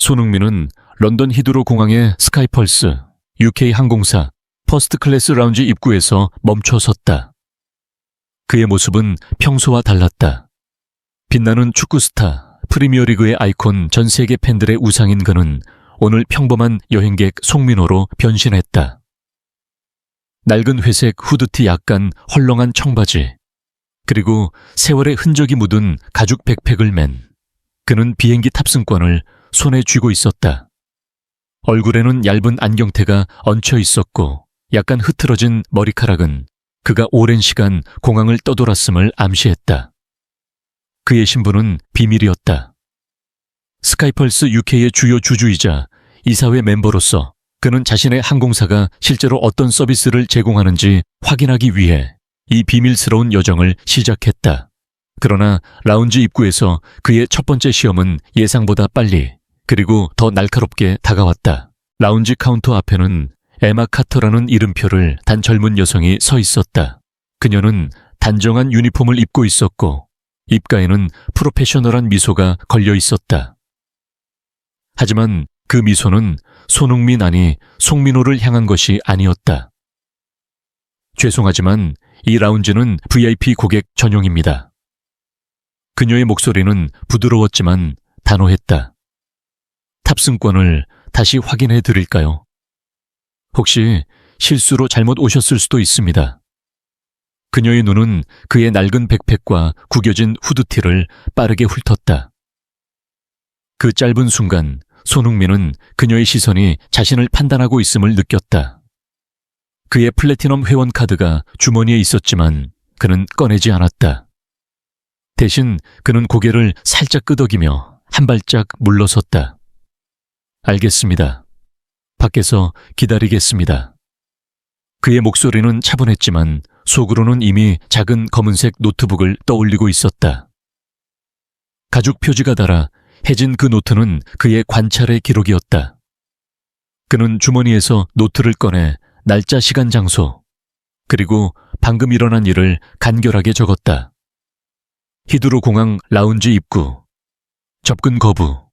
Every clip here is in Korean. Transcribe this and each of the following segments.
손흥민은 런던 히드로 공항의 스카이펄스 UK 항공사 퍼스트 클래스 라운지 입구에서 멈춰 섰다. 그의 모습은 평소와 달랐다. 빛나는 축구 스타, 프리미어리그의 아이콘 전 세계 팬들의 우상인 그는 오늘 평범한 여행객 송민호로 변신했다. 낡은 회색 후드티 약간 헐렁한 청바지, 그리고 세월의 흔적이 묻은 가죽 백팩을 맨 그는 비행기 탑승권을 손에 쥐고 있었다. 얼굴에는 얇은 안경테가 얹혀 있었고 약간 흐트러진 머리카락은 그가 오랜 시간 공항을 떠돌았음을 암시했다. 그의 신분은 비밀이었다. 스카이펄스 UK의 주요 주주이자 이사회 멤버로서 그는 자신의 항공사가 실제로 어떤 서비스를 제공하는지 확인하기 위해 이 비밀스러운 여정을 시작했다. 그러나 라운지 입구에서 그의 첫 번째 시험은 예상보다 빨리 그리고 더 날카롭게 다가왔다. 라운지 카운터 앞에는 에마 카터라는 이름표를 단 젊은 여성이 서 있었다. 그녀는 단정한 유니폼을 입고 있었고 입가에는 프로페셔널한 미소가 걸려 있었다. 하지만 그 미소는 손흥민 아니 송민호를 향한 것이 아니었다. 죄송하지만 이 라운지는 VIP 고객 전용입니다. 그녀의 목소리는 부드러웠지만 단호했다. 탑승권을 다시 확인해 드릴까요? 혹시 실수로 잘못 오셨을 수도 있습니다. 그녀의 눈은 그의 낡은 백팩과 구겨진 후드티를 빠르게 훑었다. 그 짧은 순간 손흥민은 그녀의 시선이 자신을 판단하고 있음을 느꼈다. 그의 플래티넘 회원 카드가 주머니에 있었지만 그는 꺼내지 않았다. 대신 그는 고개를 살짝 끄덕이며 한 발짝 물러섰다. 알겠습니다. 밖에서 기다리겠습니다. 그의 목소리는 차분했지만 속으로는 이미 작은 검은색 노트북을 떠올리고 있었다. 가죽 표지가 달아 해진 그 노트는 그의 관찰의 기록이었다. 그는 주머니에서 노트를 꺼내 날짜, 시간, 장소, 그리고 방금 일어난 일을 간결하게 적었다. 히드로 공항 라운지 입구, 접근 거부,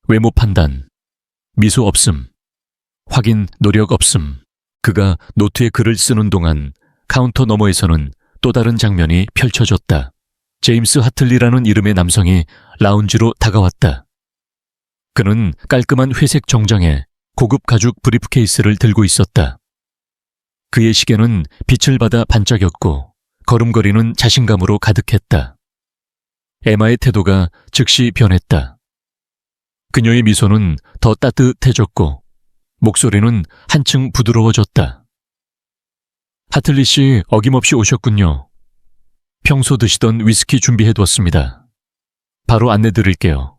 외모 판단, 미소 없음, 확인 노력 없음. 그가 노트에 글을 쓰는 동안 카운터 너머에서는 또 다른 장면이 펼쳐졌다. 제임스 하틀리라는 이름의 남성이 라운지로 다가왔다. 그는 깔끔한 회색 정장에 고급 가죽 브리프케이스를 들고 있었다. 그의 시계는 빛을 받아 반짝였고 걸음걸이는 자신감으로 가득했다. 에마의 태도가 즉시 변했다. 그녀의 미소는 더 따뜻해졌고 목소리는 한층 부드러워졌다. 하틀리 씨 어김없이 오셨군요. 평소 드시던 위스키 준비해두었습니다. 바로 안내드릴게요.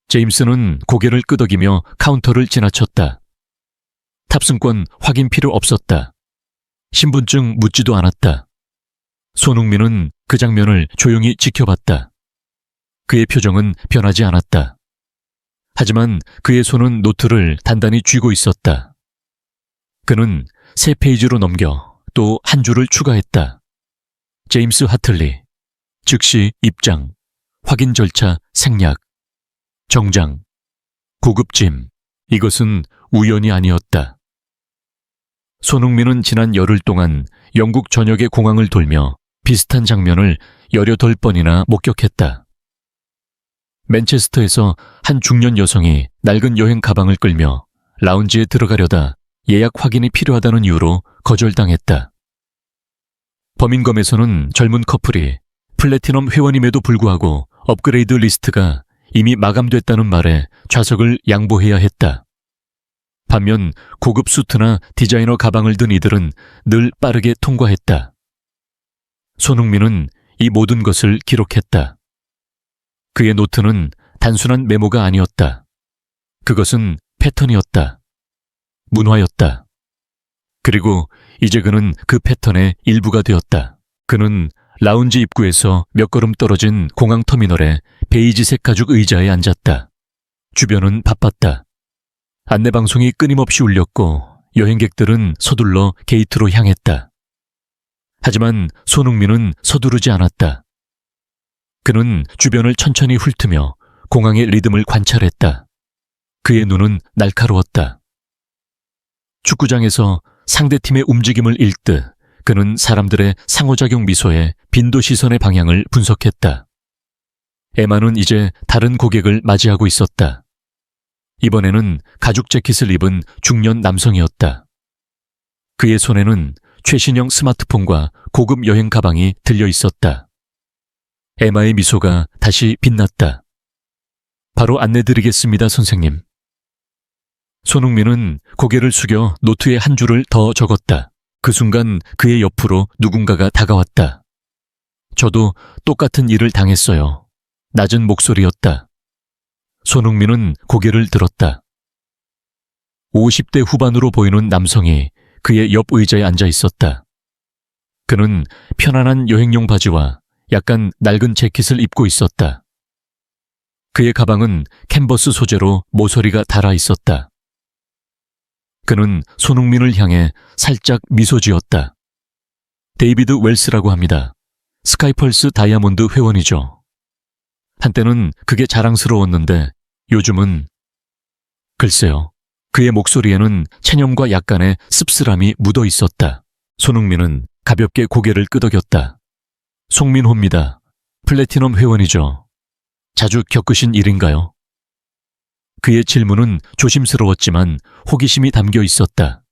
제임스는 고개를 끄덕이며 카운터를 지나쳤다. 탑승권 확인 필요 없었다. 신분증 묻지도 않았다. 손흥민은 그 장면을 조용히 지켜봤다. 그의 표정은 변하지 않았다. 하지만 그의 손은 노트를 단단히 쥐고 있었다. 그는 3페이지로 넘겨 또 한 줄을 추가했다. 제임스 하틀리, 즉시 입장, 확인 절차 생략, 정장, 고급짐. 이것은 우연이 아니었다. 손흥민은 지난 열흘 동안 영국 전역의 공항을 돌며 비슷한 장면을 18번이나 목격했다. 맨체스터에서 한 중년 여성이 낡은 여행 가방을 끌며 라운지에 들어가려다 예약 확인이 필요하다는 이유로 거절당했다. 버밍엄에서는 젊은 커플이 플래티넘 회원임에도 불구하고 업그레이드 리스트가 이미 마감됐다는 말에 좌석을 양보해야 했다. 반면 고급 수트나 디자이너 가방을 든 이들은 늘 빠르게 통과했다. 손흥민은 이 모든 것을 기록했다. 그의 노트는 단순한 메모가 아니었다. 그것은 패턴이었다. 문화였다. 그리고 이제 그는 그 패턴의 일부가 되었다. 그는 라운지 입구에서 몇 걸음 떨어진 공항 터미널의 베이지색 가죽 의자에 앉았다. 주변은 바빴다. 안내방송이 끊임없이 울렸고 여행객들은 서둘러 게이트로 향했다. 하지만 손흥민은 서두르지 않았다. 그는 주변을 천천히 훑으며 공항의 리듬을 관찰했다. 그의 눈은 날카로웠다. 축구장에서 상대팀의 움직임을 읽듯 그는 사람들의 상호작용 미소에 빈도 시선의 방향을 분석했다. 에마는 이제 다른 고객을 맞이하고 있었다. 이번에는 가죽 재킷을 입은 중년 남성이었다. 그의 손에는 최신형 스마트폰과 고급 여행 가방이 들려 있었다. 에마의 미소가 다시 빛났다. 바로 안내드리겠습니다, 선생님. 손흥민은 고개를 숙여 노트에 한 줄을 더 적었다. 그 순간 그의 옆으로 누군가가 다가왔다. 저도 똑같은 일을 당했어요. 낮은 목소리였다. 손흥민은 고개를 들었다. 50대 후반으로 보이는 남성이 그의 옆 의자에 앉아 있었다. 그는 편안한 여행용 바지와 약간 낡은 재킷을 입고 있었다. 그의 가방은 캔버스 소재로 모서리가 달아 있었다. 그는 손흥민을 향해 살짝 미소 지었다. 데이비드 웰스라고 합니다. 스카이펄스 다이아몬드 회원이죠. 한때는 그게 자랑스러웠는데 요즘은 글쎄요. 그의 목소리에는 체념과 약간의 씁쓸함이 묻어 있었다. 손흥민은 가볍게 고개를 끄덕였다. 송민호입니다. 플래티넘 회원이죠. 자주 겪으신 일인가요? 그의 질문은 조심스러웠지만 호기심이 담겨 있었다.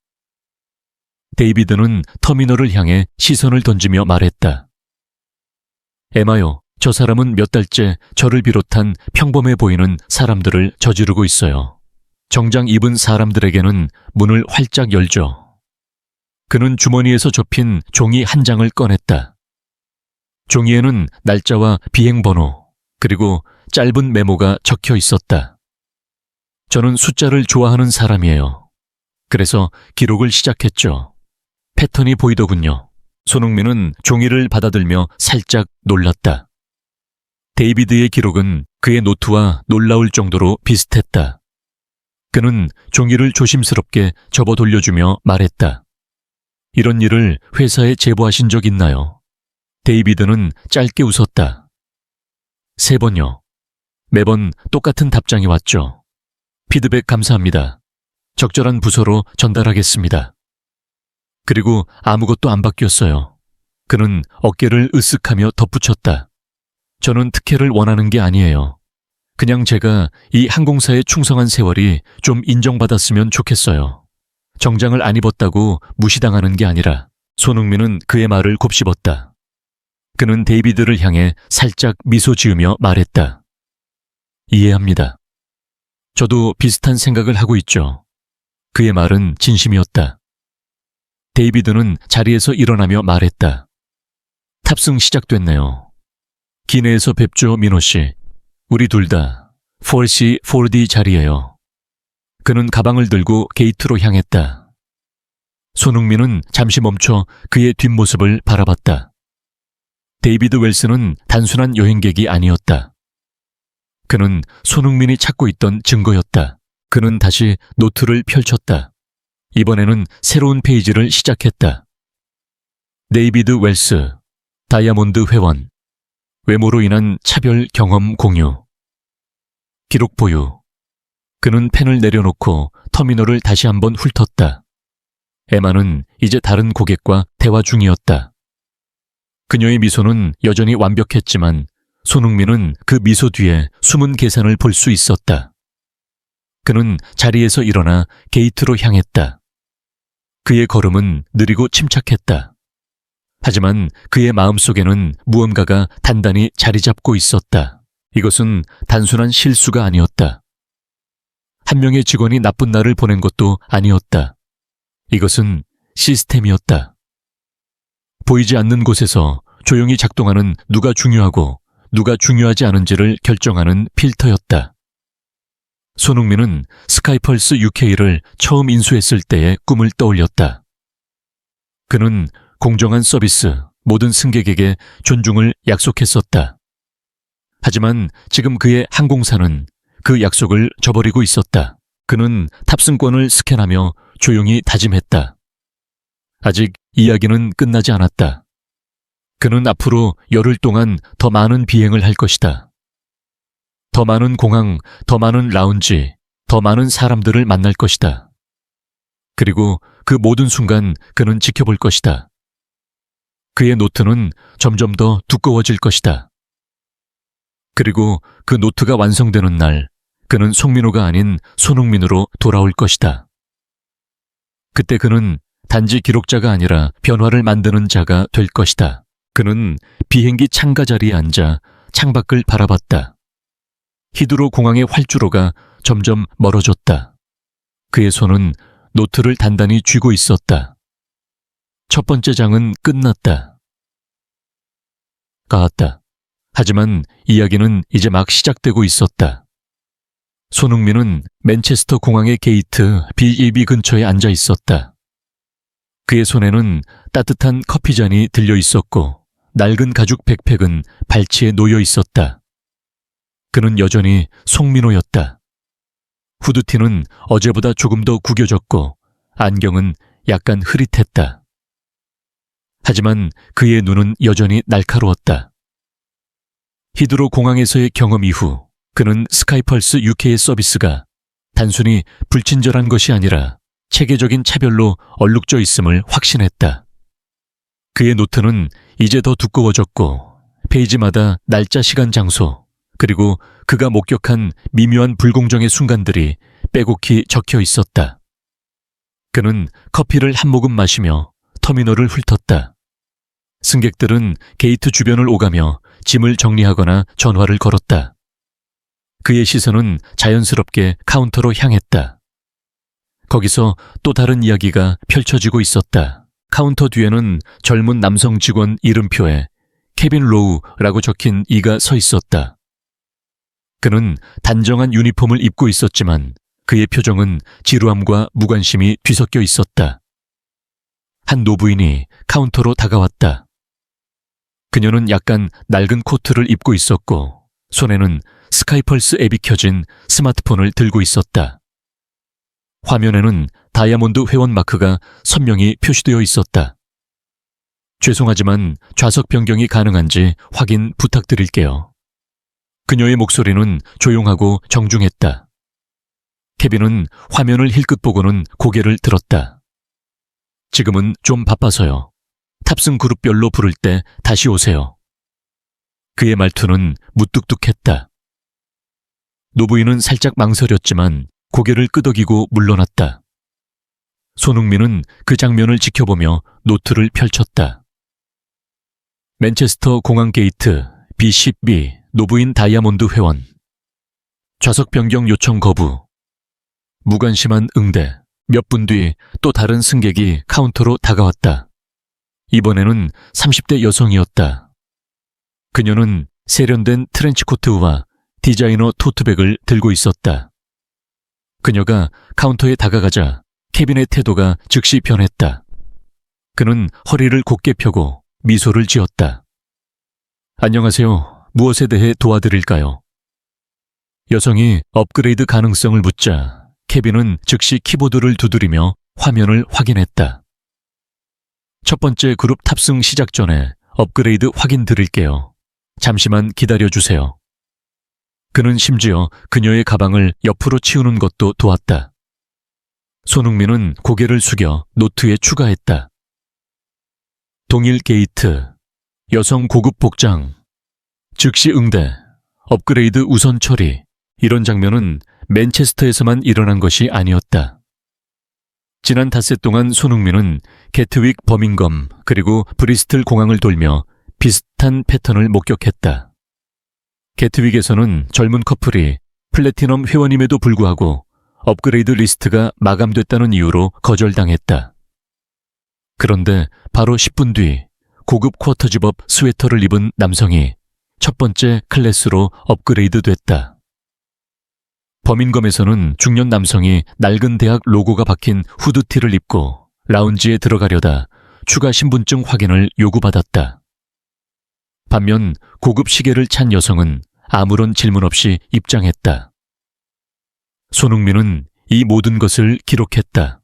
데이비드는 터미널을 향해 시선을 던지며 말했다. 에마요, 저 사람은 몇 달째 저를 비롯한 평범해 보이는 사람들을 저지르고 있어요. 정장 입은 사람들에게는 문을 활짝 열죠. 그는 주머니에서 접힌 종이 한 장을 꺼냈다. 종이에는 날짜와 비행번호, 그리고 짧은 메모가 적혀 있었다. 저는 숫자를 좋아하는 사람이에요. 그래서 기록을 시작했죠. 패턴이 보이더군요. 손흥민은 종이를 받아들며 살짝 놀랐다. 데이비드의 기록은 그의 노트와 놀라울 정도로 비슷했다. 그는 종이를 조심스럽게 접어 돌려주며 말했다. 이런 일을 회사에 제보하신 적 있나요? 데이비드는 짧게 웃었다. 3번요. 매번 똑같은 답장이 왔죠. 피드백 감사합니다. 적절한 부서로 전달하겠습니다. 그리고 아무것도 안 바뀌었어요. 그는 어깨를 으쓱하며 덧붙였다. 저는 특혜를 원하는 게 아니에요. 그냥 제가 이 항공사에 충성한 세월이 좀 인정받았으면 좋겠어요. 정장을 안 입었다고 무시당하는 게 아니라. 손흥민은 그의 말을 곱씹었다. 그는 데이비드를 향해 살짝 미소 지으며 말했다. 이해합니다. 저도 비슷한 생각을 하고 있죠. 그의 말은 진심이었다. 데이비드는 자리에서 일어나며 말했다. 탑승 시작됐네요. 기내에서 뵙죠, 민호 씨. 우리 둘 다 4C, 4D 자리예요. 그는 가방을 들고 게이트로 향했다. 손흥민은 잠시 멈춰 그의 뒷모습을 바라봤다. 데이비드 웰스는 단순한 여행객이 아니었다. 그는 손흥민이 찾고 있던 증거였다. 그는 다시 노트를 펼쳤다. 이번에는 새로운 페이지를 시작했다. 데이비드 웰스, 다이아몬드 회원, 외모로 인한 차별 경험 공유, 기록 보유. 그는 펜을 내려놓고 터미널을 다시 한번 훑었다. 에마는 이제 다른 고객과 대화 중이었다. 그녀의 미소는 여전히 완벽했지만 손흥민은 그 미소 뒤에 숨은 계산을 볼 수 있었다. 그는 자리에서 일어나 게이트로 향했다. 그의 걸음은 느리고 침착했다. 하지만 그의 마음속에는 무언가가 단단히 자리 잡고 있었다. 이것은 단순한 실수가 아니었다. 한 명의 직원이 나쁜 날을 보낸 것도 아니었다. 이것은 시스템이었다. 보이지 않는 곳에서 조용히 작동하는 누가 중요하고 누가 중요하지 않은지를 결정하는 필터였다. 손흥민은 스카이펄스 UK를 처음 인수했을 때의 꿈을 떠올렸다. 그는 공정한 서비스, 모든 승객에게 존중을 약속했었다. 하지만 지금 그의 항공사는 그 약속을 저버리고 있었다. 그는 탑승권을 스캔하며 조용히 다짐했다. 아직 이야기는 끝나지 않았다. 그는 앞으로 열흘 동안 더 많은 비행을 할 것이다. 더 많은 공항, 더 많은 라운지, 더 많은 사람들을 만날 것이다. 그리고 그 모든 순간 그는 지켜볼 것이다. 그의 노트는 점점 더 두꺼워질 것이다. 그리고 그 노트가 완성되는 날, 그는 송민호가 아닌 손흥민으로 돌아올 것이다. 그때 그는 단지 기록자가 아니라 변화를 만드는 자가 될 것이다. 그는 비행기 창가 자리에 앉아 창밖을 바라봤다. 히드로 공항의 활주로가 점점 멀어졌다. 그의 손은 노트를 단단히 쥐고 있었다. 첫 번째 장은 끝났다. 까았다. 하지만 이야기는 이제 막 시작되고 있었다. 손흥민은 맨체스터 공항의 게이트 B1B 근처에 앉아 있었다. 그의 손에는 따뜻한 커피잔이 들려 있었고 낡은 가죽 백팩은 발치에 놓여 있었다. 그는 여전히 송민호였다. 후드티는 어제보다 조금 더 구겨졌고 안경은 약간 흐릿했다. 하지만 그의 눈은 여전히 날카로웠다. 히드로 공항에서의 경험 이후 그는 스카이펄스 UK의 서비스가 단순히 불친절한 것이 아니라 체계적인 차별로 얼룩져 있음을 확신했다. 그의 노트는 이제 더 두꺼워졌고 페이지마다 날짜, 시간, 장소, 그리고 그가 목격한 미묘한 불공정의 순간들이 빼곡히 적혀 있었다. 그는 커피를 한 모금 마시며 터미널을 훑었다. 승객들은 게이트 주변을 오가며 짐을 정리하거나 전화를 걸었다. 그의 시선은 자연스럽게 카운터로 향했다. 거기서 또 다른 이야기가 펼쳐지고 있었다. 카운터 뒤에는 젊은 남성 직원 이름표에 케빈 로우라고 적힌 이가 서 있었다. 그는 단정한 유니폼을 입고 있었지만 그의 표정은 지루함과 무관심이 뒤섞여 있었다. 한 노부인이 카운터로 다가왔다. 그녀는 약간 낡은 코트를 입고 있었고 손에는 스카이펄스 앱이 켜진 스마트폰을 들고 있었다. 화면에는 다이아몬드 회원 마크가 선명히 표시되어 있었다. 죄송하지만 좌석 변경이 가능한지 확인 부탁드릴게요. 그녀의 목소리는 조용하고 정중했다. 케빈은 화면을 힐끗 보고는 고개를 들었다. 지금은 좀 바빠서요. 탑승 그룹별로 부를 때 다시 오세요. 그의 말투는 무뚝뚝했다. 노부인은 살짝 망설였지만 고개를 끄덕이고 물러났다. 손흥민은 그 장면을 지켜보며 노트를 펼쳤다. 맨체스터 공항 게이트 B10B 노부인 다이아몬드 회원. 좌석 변경 요청 거부. 무관심한 응대. 몇 분 뒤 또 다른 승객이 카운터로 다가왔다. 이번에는 30대 여성이었다. 그녀는 세련된 트렌치코트와 디자이너 토트백을 들고 있었다. 그녀가 카운터에 다가가자 케빈의 태도가 즉시 변했다. 그는 허리를 곧게 펴고 미소를 지었다. 안녕하세요. 무엇에 대해 도와드릴까요? 여성이 업그레이드 가능성을 묻자 케빈은 즉시 키보드를 두드리며 화면을 확인했다. 첫 번째 그룹 탑승 시작 전에 업그레이드 확인 드릴게요. 잠시만 기다려주세요. 그는 심지어 그녀의 가방을 옆으로 치우는 것도 도왔다. 손흥민은 고개를 숙여 노트에 추가했다. 동일 게이트, 여성 고급 복장, 즉시 응대, 업그레이드 우선 처리. 이런 장면은 맨체스터에서만 일어난 것이 아니었다. 지난 닷새 동안 손흥민은 게트윅, 버밍엄, 그리고 브리스틀 공항을 돌며 비슷한 패턴을 목격했다. 게트윅에서는 젊은 커플이 플래티넘 회원임에도 불구하고 업그레이드 리스트가 마감됐다는 이유로 거절당했다. 그런데 바로 10분 뒤 고급 쿼터 집업 스웨터를 입은 남성이 첫 번째 클래스로 업그레이드 됐다. 버밍엄에서는 중년 남성이 낡은 대학 로고가 박힌 후드티를 입고 라운지에 들어가려다 추가 신분증 확인을 요구받았다. 반면 고급 시계를 찬 여성은 아무런 질문 없이 입장했다. 손흥민은 이 모든 것을 기록했다.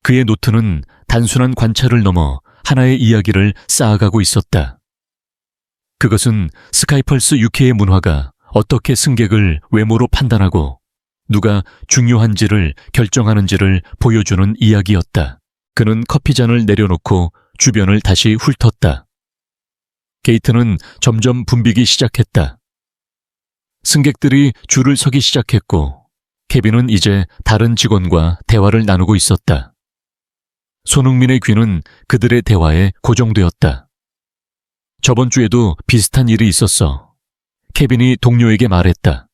그의 노트는 단순한 관찰을 넘어 하나의 이야기를 쌓아가고 있었다. 그것은 스카이펄스 UK의 문화가 어떻게 승객을 외모로 판단하고 누가 중요한지를 결정하는지를 보여주는 이야기였다. 그는 커피잔을 내려놓고 주변을 다시 훑었다. 게이트는 점점 붐비기 시작했다. 승객들이 줄을 서기 시작했고 케빈은 이제 다른 직원과 대화를 나누고 있었다. 손흥민의 귀는 그들의 대화에 고정되었다. 저번 주에도 비슷한 일이 있었어. 케빈이 동료에게 말했다.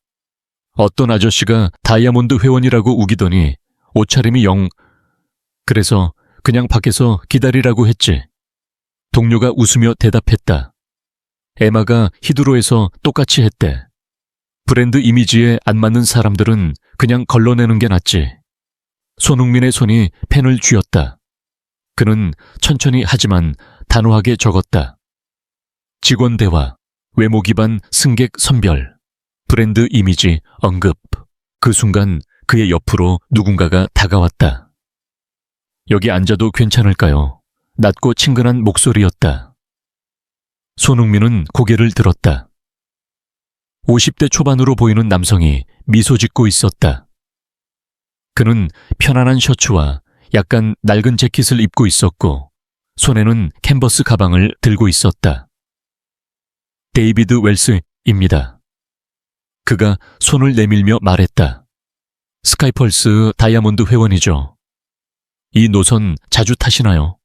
어떤 아저씨가 다이아몬드 회원이라고 우기더니 옷차림이 그래서 그냥 밖에서 기다리라고 했지. 동료가 웃으며 대답했다. 에마가 히드로에서 똑같이 했대. 브랜드 이미지에 안 맞는 사람들은 그냥 걸러내는 게 낫지. 손흥민의 손이 펜을 쥐었다. 그는 천천히 하지만 단호하게 적었다. 직원 대화, 외모 기반 승객 선별, 브랜드 이미지 언급. 그 순간 그의 옆으로 누군가가 다가왔다. 여기 앉아도 괜찮을까요? 낮고 친근한 목소리였다. 손흥민은 고개를 들었다. 50대 초반으로 보이는 남성이 미소 짓고 있었다. 그는 편안한 셔츠와 약간 낡은 재킷을 입고 있었고 손에는 캔버스 가방을 들고 있었다. 데이비드 웰스입니다. 그가 손을 내밀며 말했다. 스카이펄스 다이아몬드 회원이죠. 이 노선 자주 타시나요?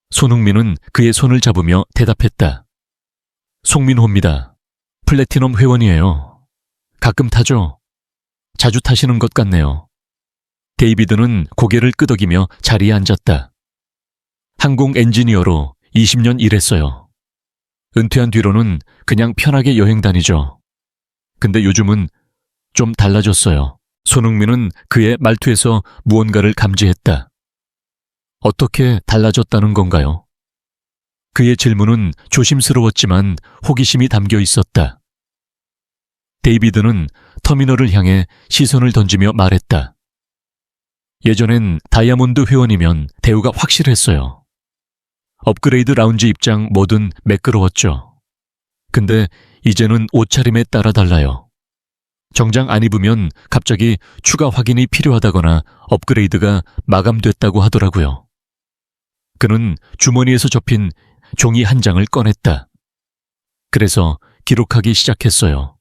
손흥민은 그의 손을 잡으며 대답했다. 송민호입니다. 플래티넘 회원이에요. 가끔 타죠. 자주 타시는 것 같네요. 데이비드는 고개를 끄덕이며 자리에 앉았다. 항공 엔지니어로 20년 일했어요. 은퇴한 뒤로는 그냥 편하게 여행 다니죠. 근데 요즘은 좀 달라졌어요. 손흥민은 그의 말투에서 무언가를 감지했다. 어떻게 달라졌다는 건가요? 그의 질문은 조심스러웠지만 호기심이 담겨 있었다. 데이비드는 터미널을 향해 시선을 던지며 말했다. 예전엔 다이아몬드 회원이면 대우가 확실했어요. 업그레이드 라운지 입장 뭐든 매끄러웠죠. 근데 이제는 옷차림에 따라 달라요. 정장 안 입으면 갑자기 추가 확인이 필요하다거나 업그레이드가 마감됐다고 하더라고요. 그는 주머니에서 접힌 종이 한 장을 꺼냈다. 그래서 기록하기 시작했어요.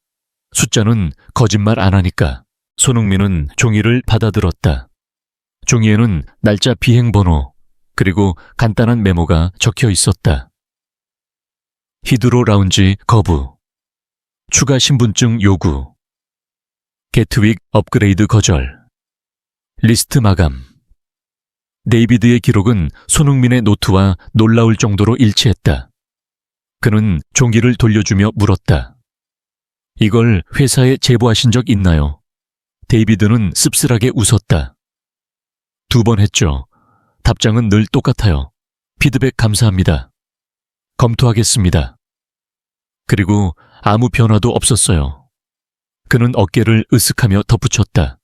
숫자는 거짓말 안 하니까. 손흥민은 종이를 받아들었다. 종이에는 날짜 비행번호 그리고 간단한 메모가 적혀 있었다. 히드로 라운지 거부, 추가 신분증 요구, 게트윅 업그레이드 거절, 리스트 마감. 데이비드의 기록은 손흥민의 노트와 놀라울 정도로 일치했다. 그는 종이를 돌려주며 물었다. 이걸 회사에 제보하신 적 있나요? 데이비드는 씁쓸하게 웃었다. 2번 했죠. 답장은 늘 똑같아요. 피드백 감사합니다. 검토하겠습니다. 그리고 아무 변화도 없었어요. 그는 어깨를 으쓱하며 덧붙였다.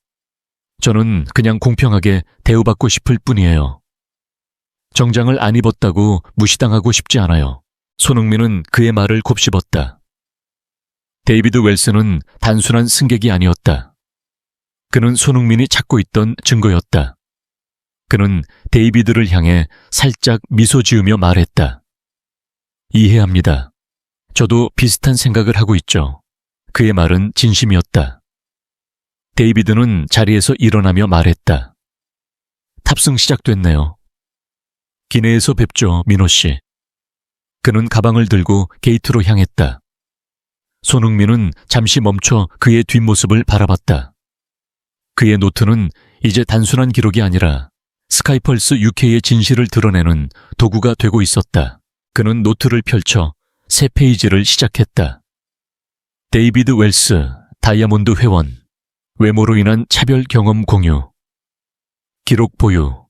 저는 그냥 공평하게 대우받고 싶을 뿐이에요. 정장을 안 입었다고 무시당하고 싶지 않아요. 손흥민은 그의 말을 곱씹었다. 데이비드 웰스는 단순한 승객이 아니었다. 그는 손흥민이 찾고 있던 증거였다. 그는 데이비드를 향해 살짝 미소 지으며 말했다. 이해합니다. 저도 비슷한 생각을 하고 있죠. 그의 말은 진심이었다. 데이비드는 자리에서 일어나며 말했다. 탑승 시작됐네요. 기내에서 뵙죠, 민호 씨. 그는 가방을 들고 게이트로 향했다. 손흥민은 잠시 멈춰 그의 뒷모습을 바라봤다. 그의 노트는 이제 단순한 기록이 아니라 스카이펄스 UK의 진실을 드러내는 도구가 되고 있었다. 그는 노트를 펼쳐 새 페이지를 시작했다. 데이비드 웰스, 다이아몬드 회원, 외모로 인한 차별 경험 공유, 기록 보유.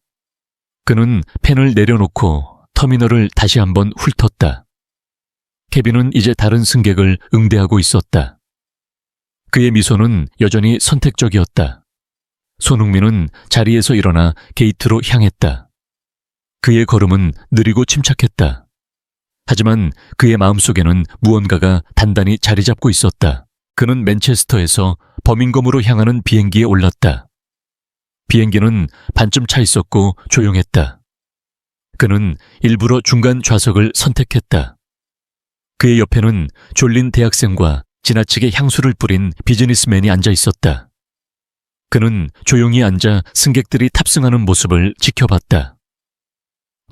그는 펜을 내려놓고 터미널을 다시 한번 훑었다. 케빈은 이제 다른 승객을 응대하고 있었다. 그의 미소는 여전히 선택적이었다. 손흥민은 자리에서 일어나 게이트로 향했다. 그의 걸음은 느리고 침착했다. 하지만 그의 마음속에는 무언가가 단단히 자리 잡고 있었다. 그는 맨체스터에서 버밍엄으로 향하는 비행기에 올랐다. 비행기는 반쯤 차 있었고 조용했다. 그는 일부러 중간 좌석을 선택했다. 그의 옆에는 졸린 대학생과 지나치게 향수를 뿌린 비즈니스맨이 앉아 있었다. 그는 조용히 앉아 승객들이 탑승하는 모습을 지켜봤다.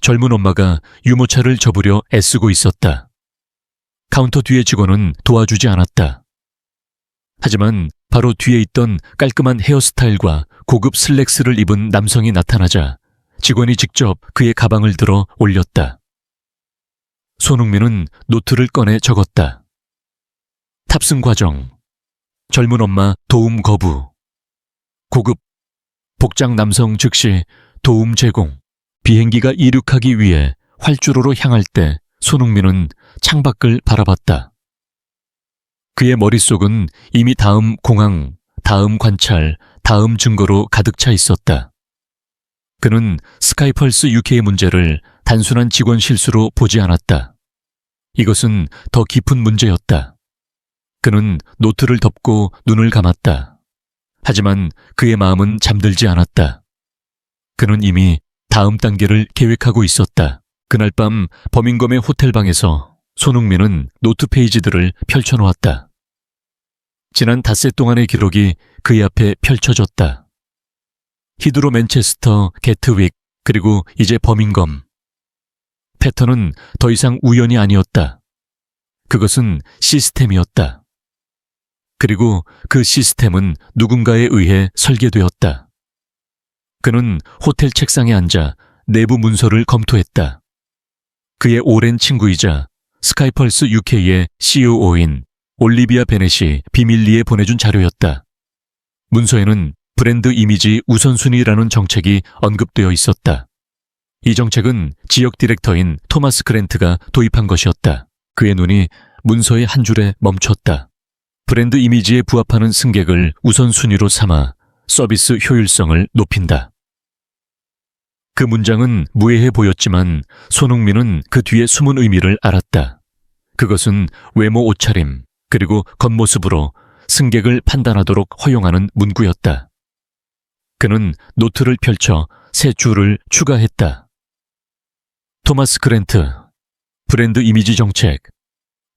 젊은 엄마가 유모차를 접으려 애쓰고 있었다. 카운터 뒤의 직원은 도와주지 않았다. 하지만 바로 뒤에 있던 깔끔한 헤어스타일과 고급 슬랙스를 입은 남성이 나타나자 직원이 직접 그의 가방을 들어 올렸다. 손흥민은 노트를 꺼내 적었다. 탑승 과정, 젊은 엄마 도움 거부, 고급 복장 남성 즉시 도움 제공. 비행기가 이륙하기 위해 활주로로 향할 때 손흥민은 창밖을 바라봤다. 그의 머릿속은 이미 다음 공항, 다음 관찰, 다음 증거로 가득 차 있었다. 그는 스카이펄스 UK의 문제를 단순한 직원 실수로 보지 않았다. 이것은 더 깊은 문제였다. 그는 노트를 덮고 눈을 감았다. 하지만 그의 마음은 잠들지 않았다. 그는 이미 다음 단계를 계획하고 있었다. 그날 밤 버밍엄의 호텔방에서 손흥민은 노트 페이지들을 펼쳐놓았다. 지난 닷새 동안의 기록이 그의 앞에 펼쳐졌다. 히드로 맨체스터, 게트윅, 그리고 이제 버밍엄. 패턴은 더 이상 우연이 아니었다. 그것은 시스템이었다. 그리고 그 시스템은 누군가에 의해 설계되었다. 그는 호텔 책상에 앉아 내부 문서를 검토했다. 그의 오랜 친구이자 스카이펄스 UK의 COO인 올리비아 베넷이 비밀리에 보내준 자료였다. 문서에는 브랜드 이미지 우선순위라는 정책이 언급되어 있었다. 이 정책은 지역 디렉터인 토마스 그랜트가 도입한 것이었다. 그의 눈이 문서의 한 줄에 멈췄다. 브랜드 이미지에 부합하는 승객을 우선순위로 삼아 서비스 효율성을 높인다. 그 문장은 무해해 보였지만 손흥민은 그 뒤에 숨은 의미를 알았다. 그것은 외모 옷차림 그리고 겉모습으로 승객을 판단하도록 허용하는 문구였다. 그는 노트를 펼쳐 새 줄을 추가했다. 토마스 그랜트, 브랜드 이미지 정책,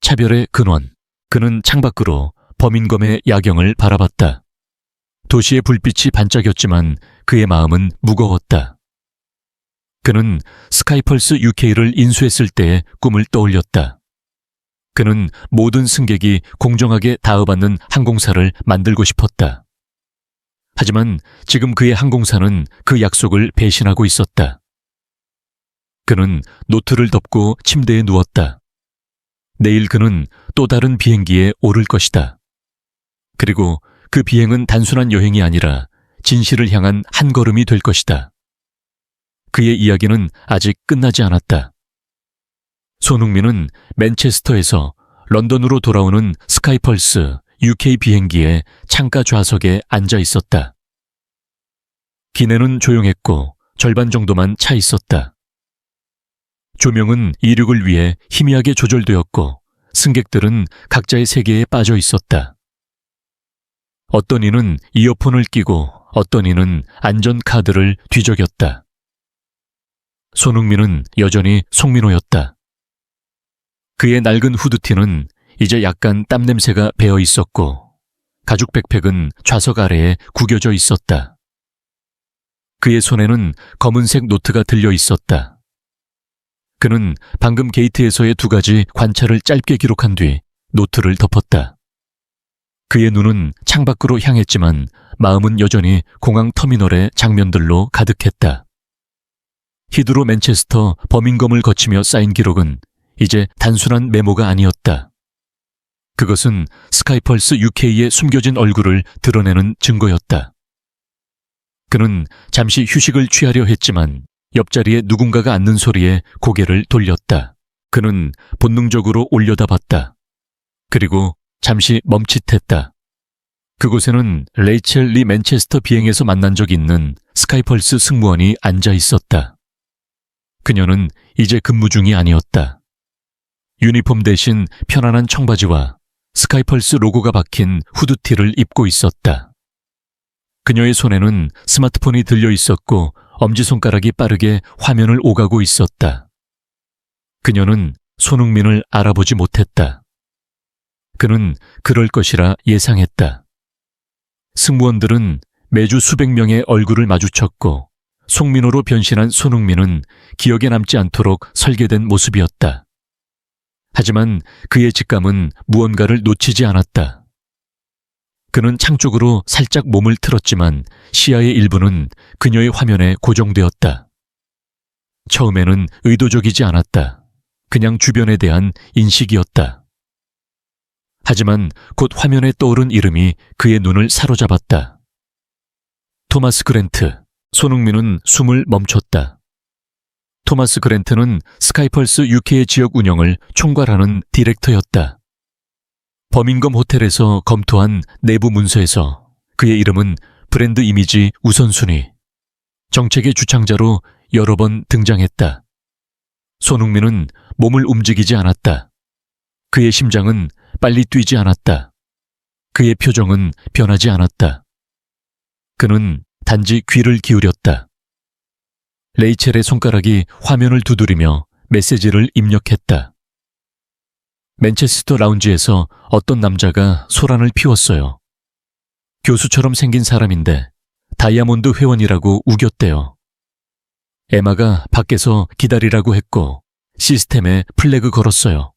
차별의 근원. 그는 창밖으로 버밍엄의 야경을 바라봤다. 도시의 불빛이 반짝였지만 그의 마음은 무거웠다. 그는 스카이펄스 UK를 인수했을 때의 꿈을 떠올렸다. 그는 모든 승객이 공정하게 다음받는 항공사를 만들고 싶었다. 하지만 지금 그의 항공사는 그 약속을 배신하고 있었다. 그는 노트를 덮고 침대에 누웠다. 내일 그는 또 다른 비행기에 오를 것이다. 그리고 그 비행은 단순한 여행이 아니라 진실을 향한 한 걸음이 될 것이다. 그의 이야기는 아직 끝나지 않았다. 손흥민은 맨체스터에서 런던으로 돌아오는 스카이펄스 UK 비행기의 창가 좌석에 앉아 있었다. 기내는 조용했고 절반 정도만 차 있었다. 조명은 이륙을 위해 희미하게 조절되었고 승객들은 각자의 세계에 빠져 있었다. 어떤 이는 이어폰을 끼고 어떤 이는 안전카드를 뒤적였다. 손흥민은 여전히 송민호였다. 그의 낡은 후드티는 이제 약간 땀 냄새가 배어 있었고 가죽 백팩은 좌석 아래에 구겨져 있었다. 그의 손에는 검은색 노트가 들려 있었다. 그는 방금 게이트에서의 2가지 관찰을 짧게 기록한 뒤 노트를 덮었다. 그의 눈은 창밖으로 향했지만 마음은 여전히 공항 터미널의 장면들로 가득했다. 히드로 맨체스터 버밍엄을 거치며 쌓인 기록은 이제 단순한 메모가 아니었다. 그것은 스카이펄스 UK의 숨겨진 얼굴을 드러내는 증거였다. 그는 잠시 휴식을 취하려 했지만 옆자리에 누군가가 앉는 소리에 고개를 돌렸다. 그는 본능적으로 올려다봤다. 그리고 잠시 멈칫했다. 그곳에는 레이첼 리 맨체스터 비행에서 만난 적 있는 스카이펄스 승무원이 앉아 있었다. 그녀는 이제 근무 중이 아니었다. 유니폼 대신 편안한 청바지와 스카이펄스 로고가 박힌 후드티를 입고 있었다. 그녀의 손에는 스마트폰이 들려 있었고 엄지손가락이 빠르게 화면을 오가고 있었다. 그녀는 손흥민을 알아보지 못했다. 그는 그럴 것이라 예상했다. 승무원들은 매주 수백 명의 얼굴을 마주쳤고 송민호로 변신한 손흥민은 기억에 남지 않도록 설계된 모습이었다. 하지만 그의 직감은 무언가를 놓치지 않았다. 그는 창 쪽으로 살짝 몸을 틀었지만 시야의 일부는 그녀의 화면에 고정되었다. 처음에는 의도적이지 않았다. 그냥 주변에 대한 인식이었다. 하지만 곧 화면에 떠오른 이름이 그의 눈을 사로잡았다. 토마스 그랜트. 손흥민은 숨을 멈췄다. 토마스 그랜트는 스카이펄스 UK의 지역 운영을 총괄하는 디렉터였다. 버밍엄 호텔에서 검토한 내부 문서에서 그의 이름은 브랜드 이미지 우선순위, 정책의 주창자로 여러 번 등장했다. 손흥민은 몸을 움직이지 않았다. 그의 심장은 빨리 뛰지 않았다. 그의 표정은 변하지 않았다. 그는 단지 귀를 기울였다. 레이첼의 손가락이 화면을 두드리며 메시지를 입력했다. 맨체스터 라운지에서 어떤 남자가 소란을 피웠어요. 교수처럼 생긴 사람인데 다이아몬드 회원이라고 우겼대요. 에마가 밖에서 기다리라고 했고 시스템에 플래그 걸었어요.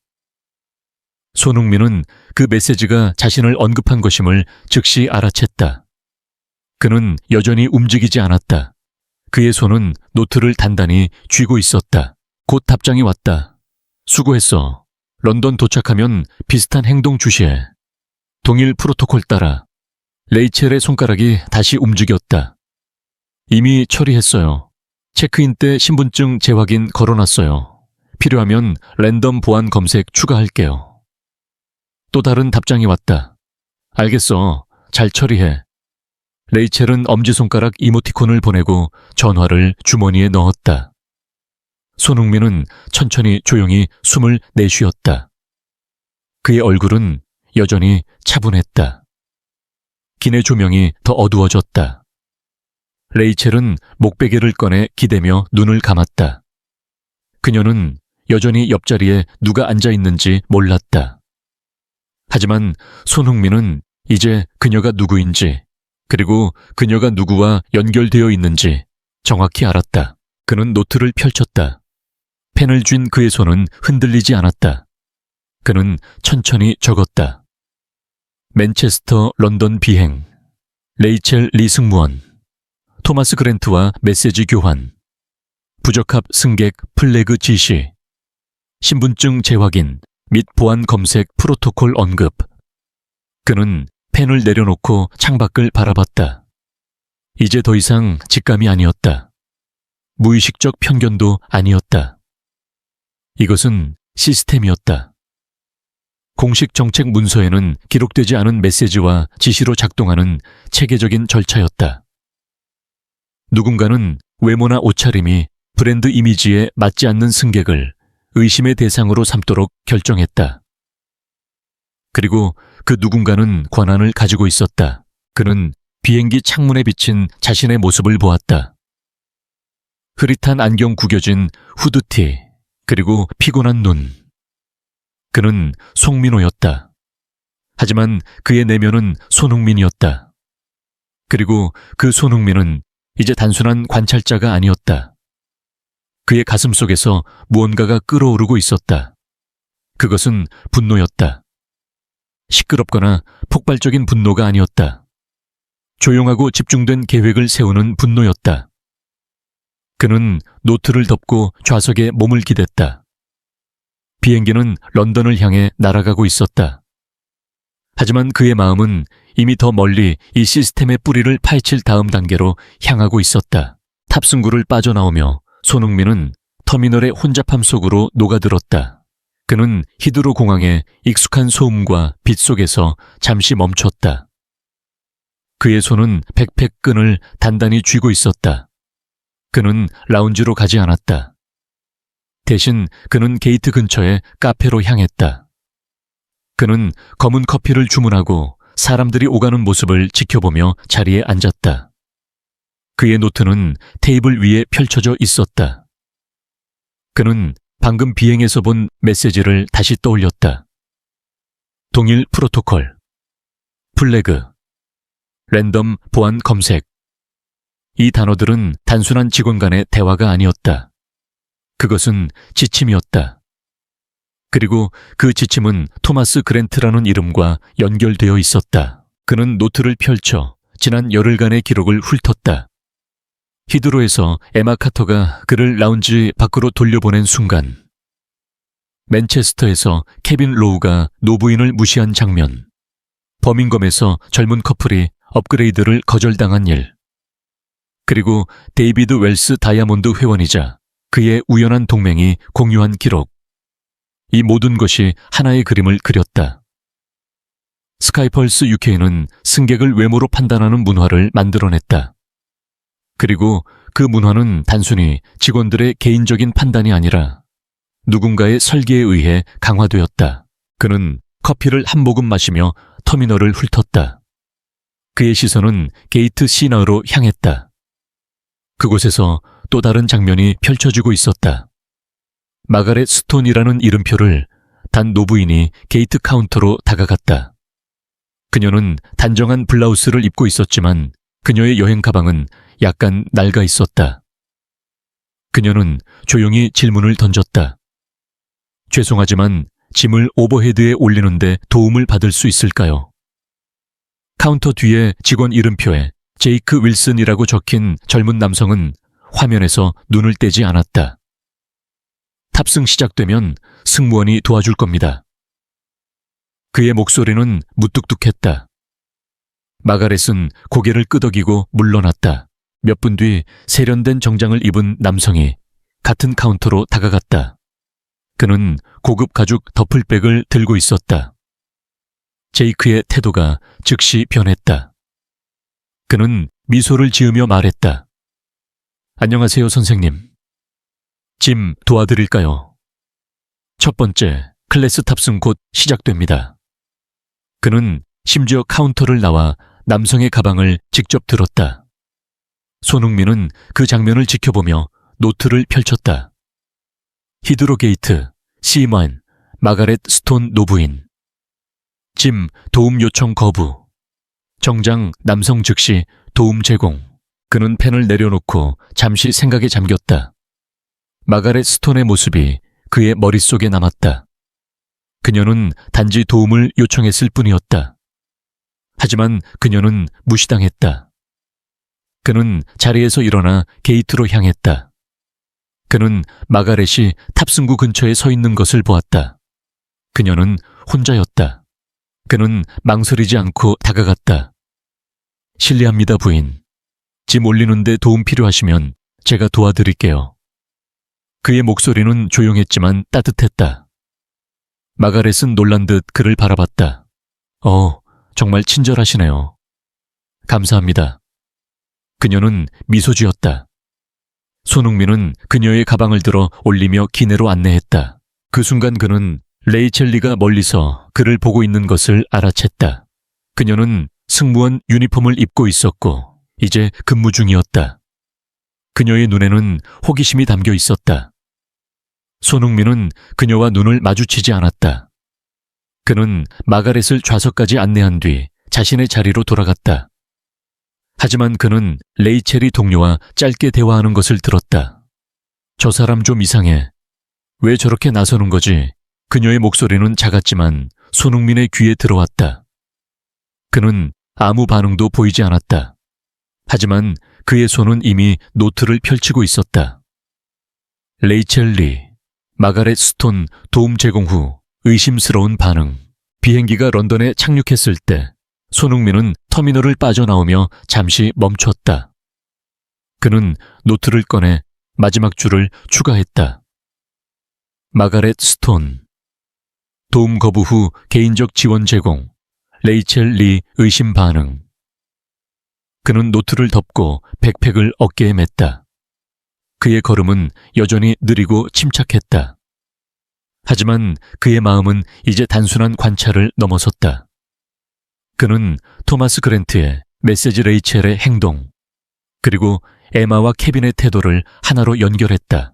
손흥민은 그 메시지가 자신을 언급한 것임을 즉시 알아챘다. 그는 여전히 움직이지 않았다. 그의 손은 노트를 단단히 쥐고 있었다. 곧 답장이 왔다. 수고했어. 런던 도착하면 비슷한 행동 주시해. 동일 프로토콜 따라. 레이첼의 손가락이 다시 움직였다. 이미 처리했어요. 체크인 때 신분증 재확인 걸어놨어요. 필요하면 랜덤 보안 검색 추가할게요. 또 다른 답장이 왔다. 알겠어. 잘 처리해. 레이첼은 엄지손가락 이모티콘을 보내고 전화를 주머니에 넣었다. 손흥민은 천천히 조용히 숨을 내쉬었다. 그의 얼굴은 여전히 차분했다. 기내 조명이 더 어두워졌다. 레이첼은 목베개를 꺼내 기대며 눈을 감았다. 그녀는 여전히 옆자리에 누가 앉아 있는지 몰랐다. 하지만 손흥민은 이제 그녀가 누구인지, 그리고 그녀가 누구와 연결되어 있는지 정확히 알았다. 그는 노트를 펼쳤다. 펜을 쥔 그의 손은 흔들리지 않았다. 그는 천천히 적었다. 맨체스터 런던 비행, 레이첼 리 승무원, 토마스 그랜트와 메시지 교환, 부적합 승객 플래그 지시, 신분증 재확인 및 보안 검색 프로토콜 언급. 그는 펜을 내려놓고 창밖을 바라봤다. 이제 더 이상 직감이 아니었다. 무의식적 편견도 아니었다. 이것은 시스템이었다. 공식 정책 문서에는 기록되지 않은 메시지와 지시로 작동하는 체계적인 절차였다. 누군가는 외모나 옷차림이 브랜드 이미지에 맞지 않는 승객을 의심의 대상으로 삼도록 결정했다. 그리고 그 누군가는 권한을 가지고 있었다. 그는 비행기 창문에 비친 자신의 모습을 보았다. 흐릿한 안경 구겨진 후드티, 그리고 피곤한 눈. 그는 송민호였다. 하지만 그의 내면은 손흥민이었다. 그리고 그 손흥민은 이제 단순한 관찰자가 아니었다. 그의 가슴 속에서 무언가가 끓어오르고 있었다. 그것은 분노였다. 시끄럽거나 폭발적인 분노가 아니었다. 조용하고 집중된 계획을 세우는 분노였다. 그는 노트를 덮고 좌석에 몸을 기댔다. 비행기는 런던을 향해 날아가고 있었다. 하지만 그의 마음은 이미 더 멀리 이 시스템의 뿌리를 파헤칠 다음 단계로 향하고 있었다. 탑승구를 빠져나오며 손흥민은 터미널의 혼잡함 속으로 녹아들었다. 그는 히드로 공항의 익숙한 소음과 빛 속에서 잠시 멈췄다. 그의 손은 백팩 끈을 단단히 쥐고 있었다. 그는 라운지로 가지 않았다. 대신 그는 게이트 근처의 카페로 향했다. 그는 검은 커피를 주문하고 사람들이 오가는 모습을 지켜보며 자리에 앉았다. 그의 노트는 테이블 위에 펼쳐져 있었다. 그는 방금 비행에서 본 메시지를 다시 떠올렸다. 동일 프로토콜, 플래그, 랜덤 보안 검색. 이 단어들은 단순한 직원 간의 대화가 아니었다. 그것은 지침이었다. 그리고 그 지침은 토마스 그랜트라는 이름과 연결되어 있었다. 그는 노트를 펼쳐 지난 열흘간의 기록을 훑었다. 히드로에서 에마 카터가 그를 라운지 밖으로 돌려보낸 순간, 맨체스터에서 케빈 로우가 노부인을 무시한 장면, 버밍엄에서 젊은 커플이 업그레이드를 거절당한 일, 그리고 데이비드 웰스 다이아몬드 회원이자 그의 우연한 동맹이 공유한 기록. 이 모든 것이 하나의 그림을 그렸다. 스카이펄스 UK는 승객을 외모로 판단하는 문화를 만들어냈다. 그리고 그 문화는 단순히 직원들의 개인적인 판단이 아니라 누군가의 설계에 의해 강화되었다. 그는 커피를 한 모금 마시며 터미널을 훑었다. 그의 시선은 게이트 C나으로 향했다. 그곳에서 또 다른 장면이 펼쳐지고 있었다. 마가렛 스톤이라는 이름표를 단 노부인이 게이트 카운터로 다가갔다. 그녀는 단정한 블라우스를 입고 있었지만 그녀의 여행 가방은 약간 낡아 있었다. 그녀는 조용히 질문을 던졌다. 죄송하지만 짐을 오버헤드에 올리는데 도움을 받을 수 있을까요? 카운터 뒤에 직원 이름표에 제이크 윌슨이라고 적힌 젊은 남성은 화면에서 눈을 떼지 않았다. 탑승 시작되면 승무원이 도와줄 겁니다. 그의 목소리는 무뚝뚝했다. 마가렛은 고개를 끄덕이고 물러났다. 몇 분 뒤 세련된 정장을 입은 남성이 같은 카운터로 다가갔다. 그는 고급 가죽 더플백을 들고 있었다. 제이크의 태도가 즉시 변했다. 그는 미소를 지으며 말했다. 안녕하세요, 선생님. 짐 도와드릴까요? 첫 번째, 클래스 탑승 곧 시작됩니다. 그는 심지어 카운터를 나와 남성의 가방을 직접 들었다. 손흥민은 그 장면을 지켜보며 노트를 펼쳤다. 히드로 게이트, 시먼, 마가렛 스톤 노부인. 짐 도움 요청 거부. 정장 남성 즉시 도움 제공. 그는 펜을 내려놓고 잠시 생각에 잠겼다. 마가렛 스톤의 모습이 그의 머릿속에 남았다. 그녀는 단지 도움을 요청했을 뿐이었다. 하지만 그녀는 무시당했다. 그는 자리에서 일어나 게이트로 향했다. 그는 마가렛이 탑승구 근처에 서 있는 것을 보았다. 그녀는 혼자였다. 그는 망설이지 않고 다가갔다. 실례합니다, 부인. 짐 올리는데 도움 필요하시면 제가 도와드릴게요. 그의 목소리는 조용했지만 따뜻했다. 마가렛은 놀란 듯 그를 바라봤다. 정말 친절하시네요. 감사합니다. 그녀는 미소 지었다. 손흥민은 그녀의 가방을 들어 올리며 기내로 안내했다. 그 순간 그는 레이첼리가 멀리서 그를 보고 있는 것을 알아챘다. 그녀는 승무원 유니폼을 입고 있었고 이제 근무 중이었다. 그녀의 눈에는 호기심이 담겨 있었다. 손흥민은 그녀와 눈을 마주치지 않았다. 그는 마가렛을 좌석까지 안내한 뒤 자신의 자리로 돌아갔다. 하지만 그는 레이첼이 동료와 짧게 대화하는 것을 들었다. 저 사람 좀 이상해. 왜 저렇게 나서는 거지? 그녀의 목소리는 작았지만 손흥민의 귀에 들어왔다. 그는 아무 반응도 보이지 않았다. 하지만 그의 손은 이미 노트를 펼치고 있었다. 레이첼 리, 마가렛 스톤 도움 제공 후 의심스러운 반응. 비행기가 런던에 착륙했을 때 손흥민은 터미널을 빠져나오며 잠시 멈췄다. 그는 노트를 꺼내 마지막 줄을 추가했다. 마가렛 스톤. 도움 거부 후 개인적 지원 제공. 레이첼 리 의심 반응. 그는 노트를 덮고 백팩을 어깨에 맸다. 그의 걸음은 여전히 느리고 침착했다. 하지만 그의 마음은 이제 단순한 관찰을 넘어섰다. 그는 토마스 그랜트의 메시지 레이첼의 행동, 그리고 에마와 케빈의 태도를 하나로 연결했다.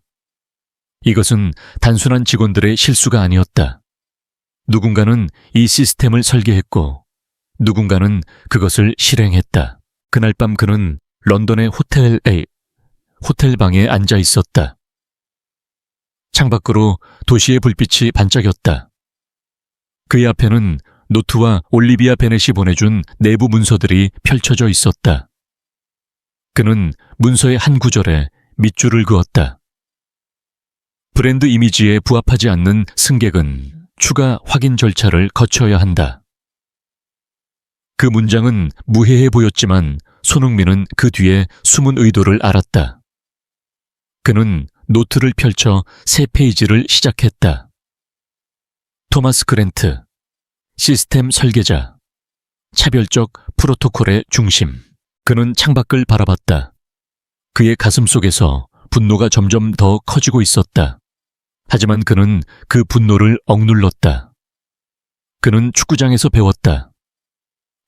이것은 단순한 직원들의 실수가 아니었다. 누군가는 이 시스템을 설계했고 누군가는 그것을 실행했다. 그날 밤 그는 런던의 호텔방에 앉아 있었다. 창밖으로 도시의 불빛이 반짝였다. 그의 앞에는 노트와 올리비아 베넷이 보내준 내부 문서들이 펼쳐져 있었다. 그는 문서의 한 구절에 밑줄을 그었다. 브랜드 이미지에 부합하지 않는 승객은 추가 확인 절차를 거쳐야 한다. 그 문장은 무해해 보였지만 손흥민은 그 뒤에 숨은 의도를 알았다. 그는 노트를 펼쳐 새 페이지를 시작했다. 토마스 그랜트, 시스템 설계자, 차별적 프로토콜의 중심. 그는 창밖을 바라봤다. 그의 가슴 속에서 분노가 점점 더 커지고 있었다. 하지만 그는 그 분노를 억눌렀다. 그는 축구장에서 배웠다.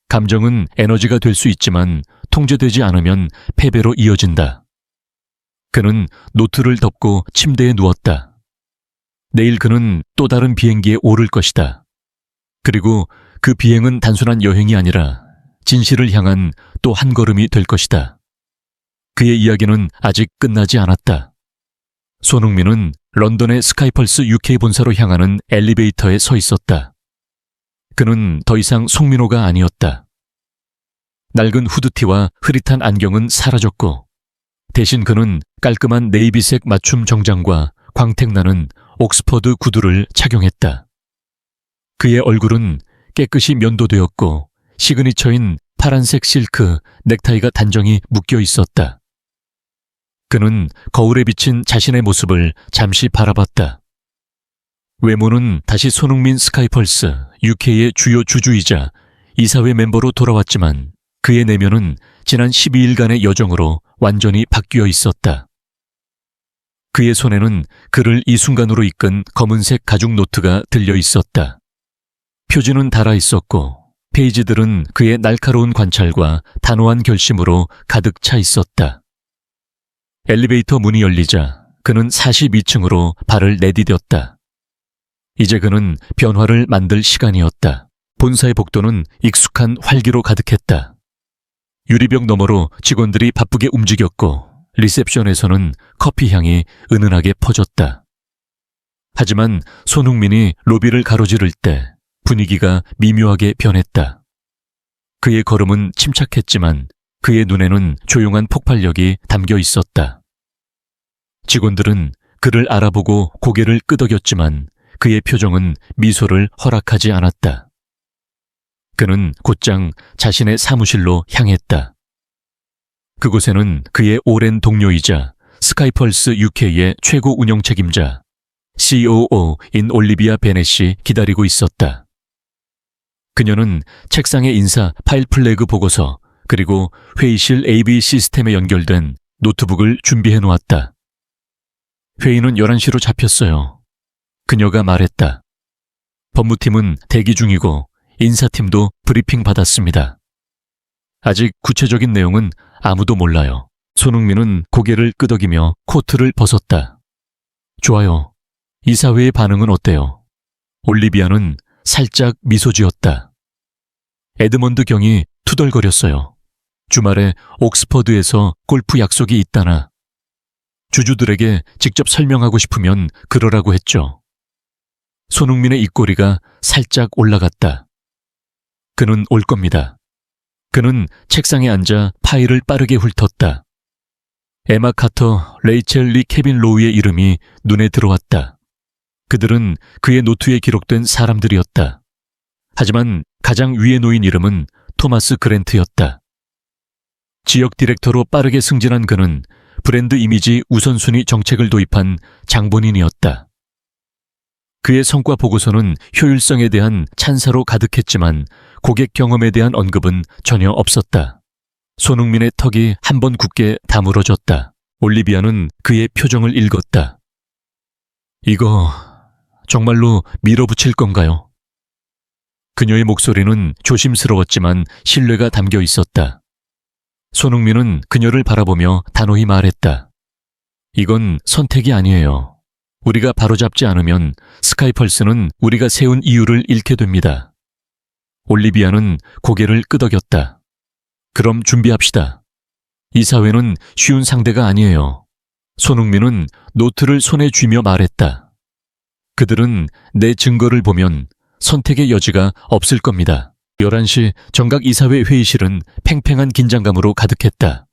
감정은 에너지가 될 수 있지만 통제되지 않으면 패배로 이어진다. 그는 노트를 덮고 침대에 누웠다. 내일 그는 또 다른 비행기에 오를 것이다. 그리고 그 비행은 단순한 여행이 아니라 진실을 향한 또 한 걸음이 될 것이다. 그의 이야기는 아직 끝나지 않았다. 손흥민은 런던의 스카이펄스 UK 본사로 향하는 엘리베이터에 서 있었다. 그는 더 이상 송민호가 아니었다. 낡은 후드티와 흐릿한 안경은 사라졌고 대신 그는 깔끔한 네이비색 맞춤 정장과 광택나는 옥스퍼드 구두를 착용했다. 그의 얼굴은 깨끗이 면도되었고 시그니처인 파란색 실크 넥타이가 단정히 묶여 있었다. 그는 거울에 비친 자신의 모습을 잠시 바라봤다. 외모는 다시 손흥민 스카이펄스 UK의 주요 주주이자 이사회 멤버로 돌아왔지만 그의 내면은 지난 12일간의 여정으로 완전히 바뀌어 있었다. 그의 손에는 그를 이 순간으로 이끈 검은색 가죽 노트가 들려 있었다. 표지는 달아 있었고 페이지들은 그의 날카로운 관찰과 단호한 결심으로 가득 차 있었다. 엘리베이터 문이 열리자 그는 42층으로 발을 내디뎠다. 이제 그는 변화를 만들 시간이었다. 본사의 복도는 익숙한 활기로 가득했다. 유리벽 너머로 직원들이 바쁘게 움직였고 리셉션에서는 커피 향이 은은하게 퍼졌다. 하지만 손흥민이 로비를 가로지를 때 분위기가 미묘하게 변했다. 그의 걸음은 침착했지만 그의 눈에는 조용한 폭발력이 담겨 있었다. 직원들은 그를 알아보고 고개를 끄덕였지만 그의 표정은 미소를 허락하지 않았다. 그는 곧장 자신의 사무실로 향했다. 그곳에는 그의 오랜 동료이자 스카이펄스 UK의 최고 운영 책임자 COO인 올리비아 베넷이 기다리고 있었다. 그녀는 책상에 인사 파일 플래그 보고서 그리고 회의실 AV 시스템에 연결된 노트북을 준비해 놓았다. 회의는 11시로 잡혔어요. 그녀가 말했다. 법무팀은 대기 중이고 인사팀도 브리핑 받았습니다. 아직 구체적인 내용은 아무도 몰라요. 손흥민은 고개를 끄덕이며 코트를 벗었다. 좋아요. 이사회의 반응은 어때요? 올리비아는 살짝 미소 지었다. 에드먼드 경이 투덜거렸어요. 주말에 옥스퍼드에서 골프 약속이 있다나. 주주들에게 직접 설명하고 싶으면 그러라고 했죠. 손흥민의 입꼬리가 살짝 올라갔다. 그는 올 겁니다. 그는 책상에 앉아 파일을 빠르게 훑었다. 에마 카터, 레이첼 리 케빈 로우의 이름이 눈에 들어왔다. 그들은 그의 노트에 기록된 사람들이었다. 하지만 가장 위에 놓인 이름은 토마스 그랜트였다. 지역 디렉터로 빠르게 승진한 그는 브랜드 이미지 우선순위 정책을 도입한 장본인이었다. 그의 성과 보고서는 효율성에 대한 찬사로 가득했지만 고객 경험에 대한 언급은 전혀 없었다. 손흥민의 턱이 한 번 굳게 다물어졌다. 올리비아는 그의 표정을 읽었다. 이거 정말로 밀어붙일 건가요? 그녀의 목소리는 조심스러웠지만 신뢰가 담겨 있었다. 손흥민은 그녀를 바라보며 단호히 말했다. 이건 선택이 아니에요. 우리가 바로잡지 않으면 스카이펄스는 우리가 세운 이유를 잃게 됩니다. 올리비아는 고개를 끄덕였다. 그럼 준비합시다. 이 사회는 쉬운 상대가 아니에요. 손흥민은 노트를 손에 쥐며 말했다. 그들은 내 증거를 보면 선택의 여지가 없을 겁니다. 11시 정각 이사회 회의실은 팽팽한 긴장감으로 가득했다.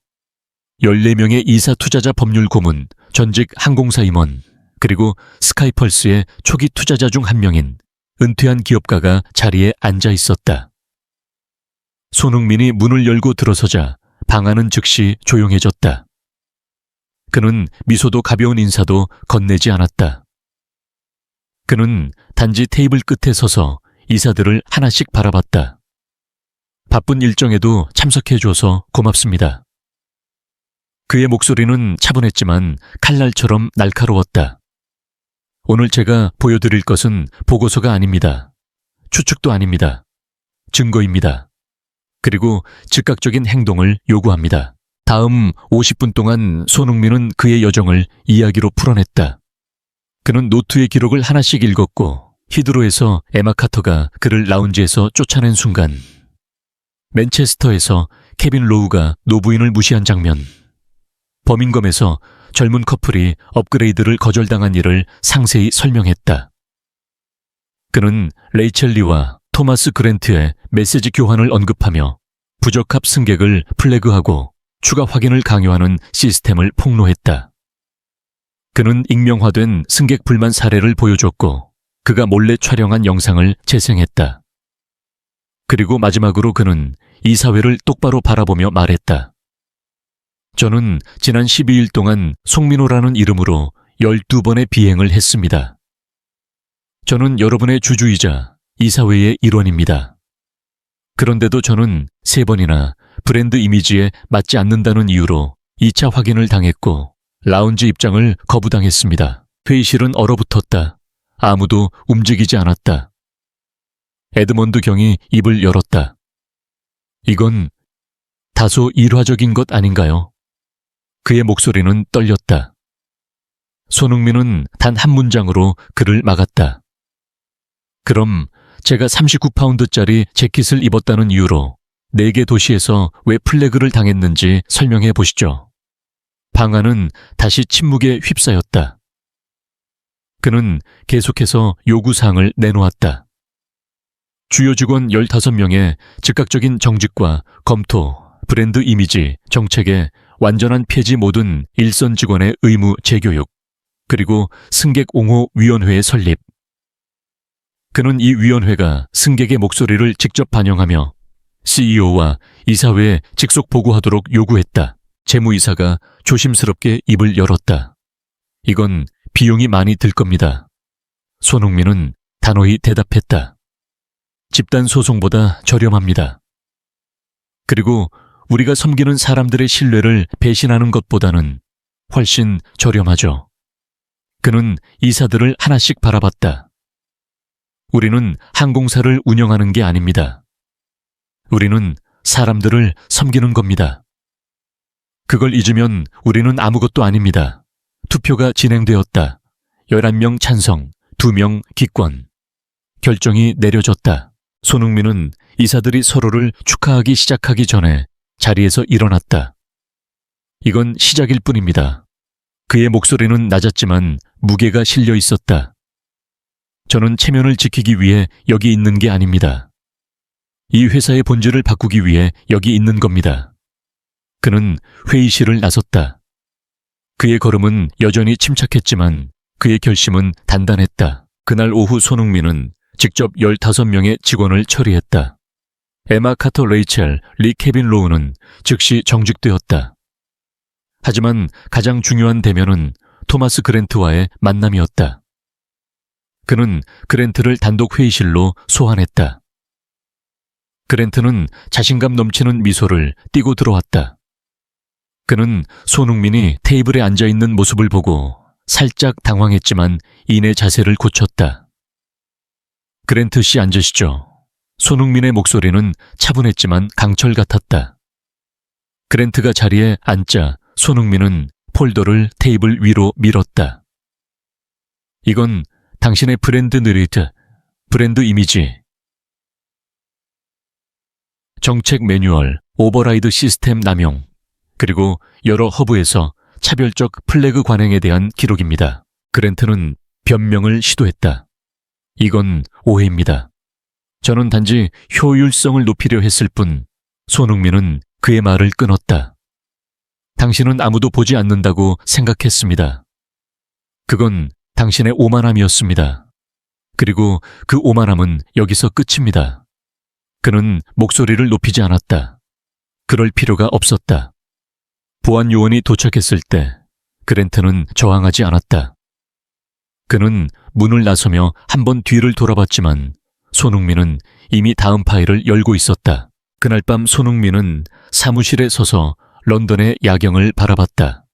14명의 이사 투자자 법률 고문, 전직 항공사 임원, 그리고 스카이펄스의 초기 투자자 중 한 명인 은퇴한 기업가가 자리에 앉아 있었다. 손흥민이 문을 열고 들어서자 방안은 즉시 조용해졌다. 그는 미소도 가벼운 인사도 건네지 않았다. 그는 단지 테이블 끝에 서서 이사들을 하나씩 바라봤다. 바쁜 일정에도 참석해줘서 고맙습니다. 그의 목소리는 차분했지만 칼날처럼 날카로웠다. 오늘 제가 보여드릴 것은 보고서가 아닙니다. 추측도 아닙니다. 증거입니다. 그리고 즉각적인 행동을 요구합니다. 다음 50분 동안 손흥민은 그의 여정을 이야기로 풀어냈다. 그는 노트의 기록을 하나씩 읽었고 히드로에서 에마 카터가 그를 라운지에서 쫓아낸 순간, 맨체스터에서 케빈 로우가 노부인을 무시한 장면, 버밍엄에서 젊은 커플이 업그레이드를 거절당한 일을 상세히 설명했다. 그는 레이첼 리와 토마스 그랜트의 메시지 교환을 언급하며 부적합 승객을 플래그하고 추가 확인을 강요하는 시스템을 폭로했다. 그는 익명화된 승객 불만 사례를 보여줬고 그가 몰래 촬영한 영상을 재생했다. 그리고 마지막으로 그는 이 사회를 똑바로 바라보며 말했다. 저는 지난 12일 동안 송민호라는 이름으로 12번의 비행을 했습니다. 저는 여러분의 주주이자 이 사회의 일원입니다. 그런데도 저는 3번이나 브랜드 이미지에 맞지 않는다는 이유로 2차 확인을 당했고 라운지 입장을 거부당했습니다. 회의실은 얼어붙었다. 아무도 움직이지 않았다. 에드먼드 경이 입을 열었다. 이건 다소 일화적인 것 아닌가요? 그의 목소리는 떨렸다. 손흥민은 단 한 문장으로 그를 막았다. 그럼 제가 39파운드짜리 재킷을 입었다는 이유로 4개 도시에서 왜 플래그를 당했는지 설명해 보시죠. 방안은 다시 침묵에 휩싸였다. 그는 계속해서 요구사항을 내놓았다. 주요 직원 15명의 즉각적인 정직과 검토, 브랜드 이미지, 정책의 완전한 폐지 모든 일선 직원의 의무 재교육, 그리고 승객 옹호 위원회의 설립. 그는 이 위원회가 승객의 목소리를 직접 반영하며 CEO와 이사회에 직속 보고하도록 요구했다. 재무이사가 조심스럽게 입을 열었다. 이건 비용이 많이 들 겁니다. 손흥민은 단호히 대답했다. 집단 소송보다 저렴합니다. 그리고 우리가 섬기는 사람들의 신뢰를 배신하는 것보다는 훨씬 저렴하죠. 그는 이사들을 하나씩 바라봤다. 우리는 항공사를 운영하는 게 아닙니다. 우리는 사람들을 섬기는 겁니다. 그걸 잊으면 우리는 아무것도 아닙니다. 투표가 진행되었다. 11명 찬성, 2명 기권. 결정이 내려졌다. 손흥민은 이사들이 서로를 축하하기 시작하기 전에 자리에서 일어났다. 이건 시작일 뿐입니다. 그의 목소리는 낮았지만 무게가 실려 있었다. 저는 체면을 지키기 위해 여기 있는 게 아닙니다. 이 회사의 본질을 바꾸기 위해 여기 있는 겁니다. 그는 회의실을 나섰다. 그의 걸음은 여전히 침착했지만 그의 결심은 단단했다. 그날 오후 손흥민은 직접 15명의 직원을 처리했다. 에마 카터 레이첼, 리 케빈 로우는 즉시 정직되었다. 하지만 가장 중요한 대면은 토마스 그랜트와의 만남이었다. 그는 그랜트를 단독 회의실로 소환했다. 그랜트는 자신감 넘치는 미소를 띠고 들어왔다. 그는 손흥민이 테이블에 앉아있는 모습을 보고 살짝 당황했지만 이내 자세를 고쳤다. 그랜트 씨 앉으시죠. 손흥민의 목소리는 차분했지만 강철 같았다. 그랜트가 자리에 앉자 손흥민은 폴더를 테이블 위로 밀었다. 이건 당신의 브랜드 느리트, 브랜드 이미지, 정책 매뉴얼, 오버라이드 시스템 남용, 그리고 여러 허브에서 차별적 플래그 관행에 대한 기록입니다. 그랜트는 변명을 시도했다. 이건 오해입니다. 저는 단지 효율성을 높이려 했을 뿐. 손흥민은 그의 말을 끊었다. 당신은 아무도 보지 않는다고 생각했습니다. 그건 당신의 오만함이었습니다. 그리고 그 오만함은 여기서 끝입니다. 그는 목소리를 높이지 않았다. 그럴 필요가 없었다. 보안 요원이 도착했을 때 그랜트는 저항하지 않았다. 그는 문을 나서며 한번 뒤를 돌아봤지만 손흥민은 이미 다음 파일을 열고 있었다. 그날 밤 손흥민은 사무실에 서서 런던의 야경을 바라봤다.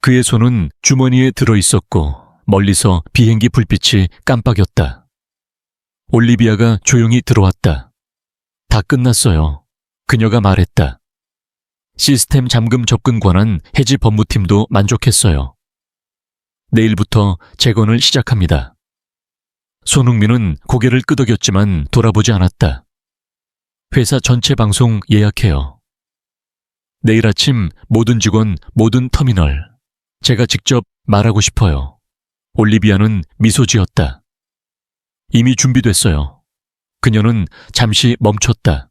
그의 손은 주머니에 들어 있었고 멀리서 비행기 불빛이 깜빡였다. 올리비아가 조용히 들어왔다. 다 끝났어요. 그녀가 말했다. 시스템 잠금 접근 관한 해지 법무팀도 만족했어요. 내일부터 재건을 시작합니다. 손흥민은 고개를 끄덕였지만 돌아보지 않았다. 회사 전체 방송 예약해요. 내일 아침 모든 직원, 모든 터미널. 제가 직접 말하고 싶어요. 올리비아는 미소 지었다. 이미 준비됐어요. 그녀는 잠시 멈췄다.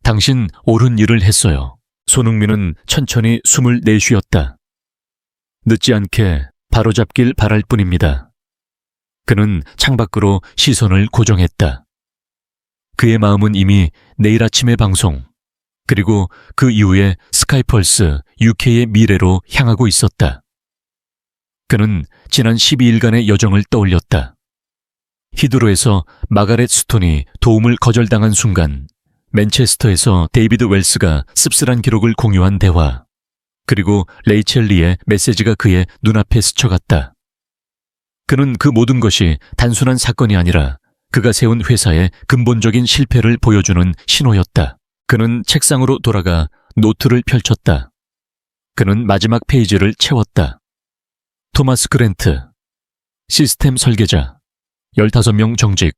당신 옳은 일을 했어요. 손흥민은 천천히 숨을 내쉬었다. 늦지 않게 바로잡길 바랄 뿐입니다. 그는 창밖으로 시선을 고정했다. 그의 마음은 이미 내일 아침의 방송, 그리고 그 이후에 스카이펄스 UK의 미래로 향하고 있었다. 그는 지난 12일간의 여정을 떠올렸다. 히드로에서 마가렛 스톤이 도움을 거절당한 순간, 맨체스터에서 데이비드 웰스가 씁쓸한 기록을 공유한 대화, 그리고 레이첼 리의 메시지가 그의 눈앞에 스쳐갔다. 그는 그 모든 것이 단순한 사건이 아니라 그가 세운 회사의 근본적인 실패를 보여주는 신호였다. 그는 책상으로 돌아가 노트를 펼쳤다. 그는 마지막 페이지를 채웠다. 토마스 그랜트, 시스템 설계자, 15명 정직,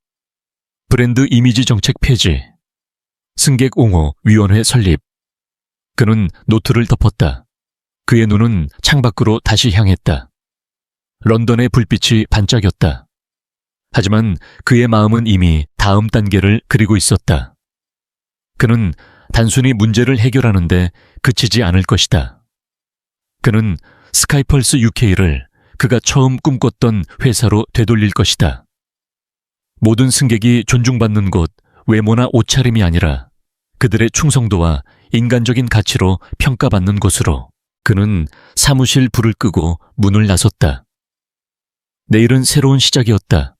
브랜드 이미지 정책 폐지, 승객 옹호 위원회 설립. 그는 노트를 덮었다. 그의 눈은 창밖으로 다시 향했다. 런던의 불빛이 반짝였다. 하지만 그의 마음은 이미 다음 단계를 그리고 있었다. 그는 단순히 문제를 해결하는데 그치지 않을 것이다. 그는 스카이펄스 UK를 그가 처음 꿈꿨던 회사로 되돌릴 것이다. 모든 승객이 존중받는 곳, 외모나 옷차림이 아니라 그들의 충성도와 인간적인 가치로 평가받는 곳으로. 그는 사무실 불을 끄고 문을 나섰다. 내일은 새로운 시작이었다.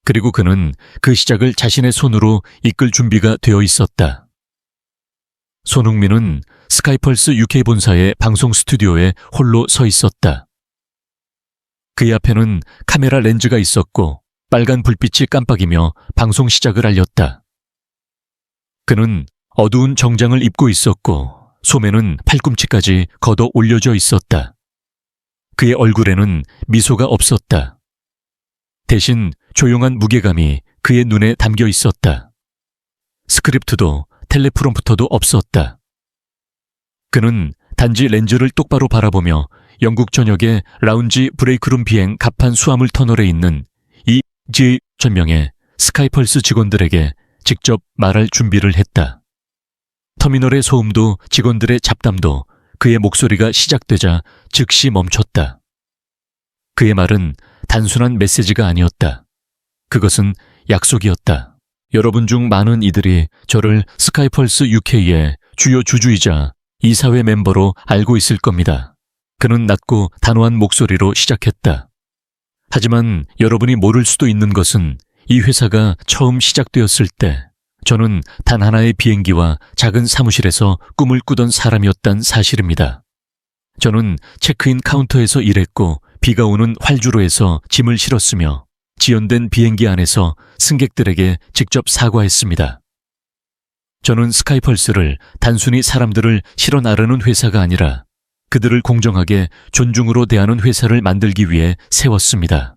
그리고 그는 그 시작을 자신의 손으로 이끌 준비가 되어 있었다. 손흥민은 스카이펄스 UK 본사의 방송 스튜디오에 홀로 서 있었다. 그의 앞에는 카메라 렌즈가 있었고 빨간 불빛이 깜빡이며 방송 시작을 알렸다. 그는 어두운 정장을 입고 있었고 소매는 팔꿈치까지 걷어 올려져 있었다. 그의 얼굴에는 미소가 없었다. 대신 조용한 무게감이 그의 눈에 담겨 있었다. 스크립트도 텔레프롬프터도 없었다. 그는 단지 렌즈를 똑바로 바라보며 영국 전역의 라운지 브레이크룸 비행 갑판 수화물 터널에 있는 EJ 전명의 스카이펄스 직원들에게 직접 말할 준비를 했다. 터미널의 소음도 직원들의 잡담도 그의 목소리가 시작되자 즉시 멈췄다. 그의 말은 단순한 메시지가 아니었다. 그것은 약속이었다. 여러분 중 많은 이들이 저를 스카이펄스 UK의 주요 주주이자 이사회 멤버로 알고 있을 겁니다. 그는 낮고 단호한 목소리로 시작했다. 하지만 여러분이 모를 수도 있는 것은 이 회사가 처음 시작되었을 때 저는 단 하나의 비행기와 작은 사무실에서 꿈을 꾸던 사람이었단 사실입니다. 저는 체크인 카운터에서 일했고 비가 오는 활주로에서 짐을 실었으며 지연된 비행기 안에서 승객들에게 직접 사과했습니다. 저는 스카이펄스를 단순히 사람들을 실어 나르는 회사가 아니라 그들을 공정하게 존중으로 대하는 회사를 만들기 위해 세웠습니다.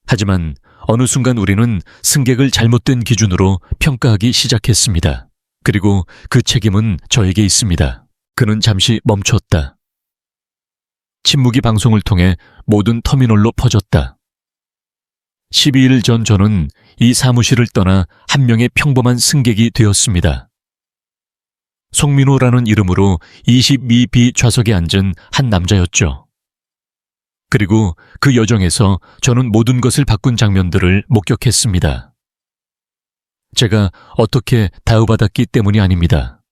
하지만 어느 순간 우리는 승객을 잘못된 기준으로 평가하기 시작했습니다. 그리고 그 책임은 저에게 있습니다. 그는 잠시 멈췄다. 침묵이 방송을 통해 모든 터미널로 퍼졌다. 12일 전 저는 이 사무실을 떠나 한 명의 평범한 승객이 되었습니다. 송민호라는 이름으로 22B 좌석에 앉은 한 남자였죠. 그리고 그 여정에서 저는 모든 것을 바꾼 장면들을 목격했습니다. 제가 어떻게 다우받았기 때문이 아닙니다.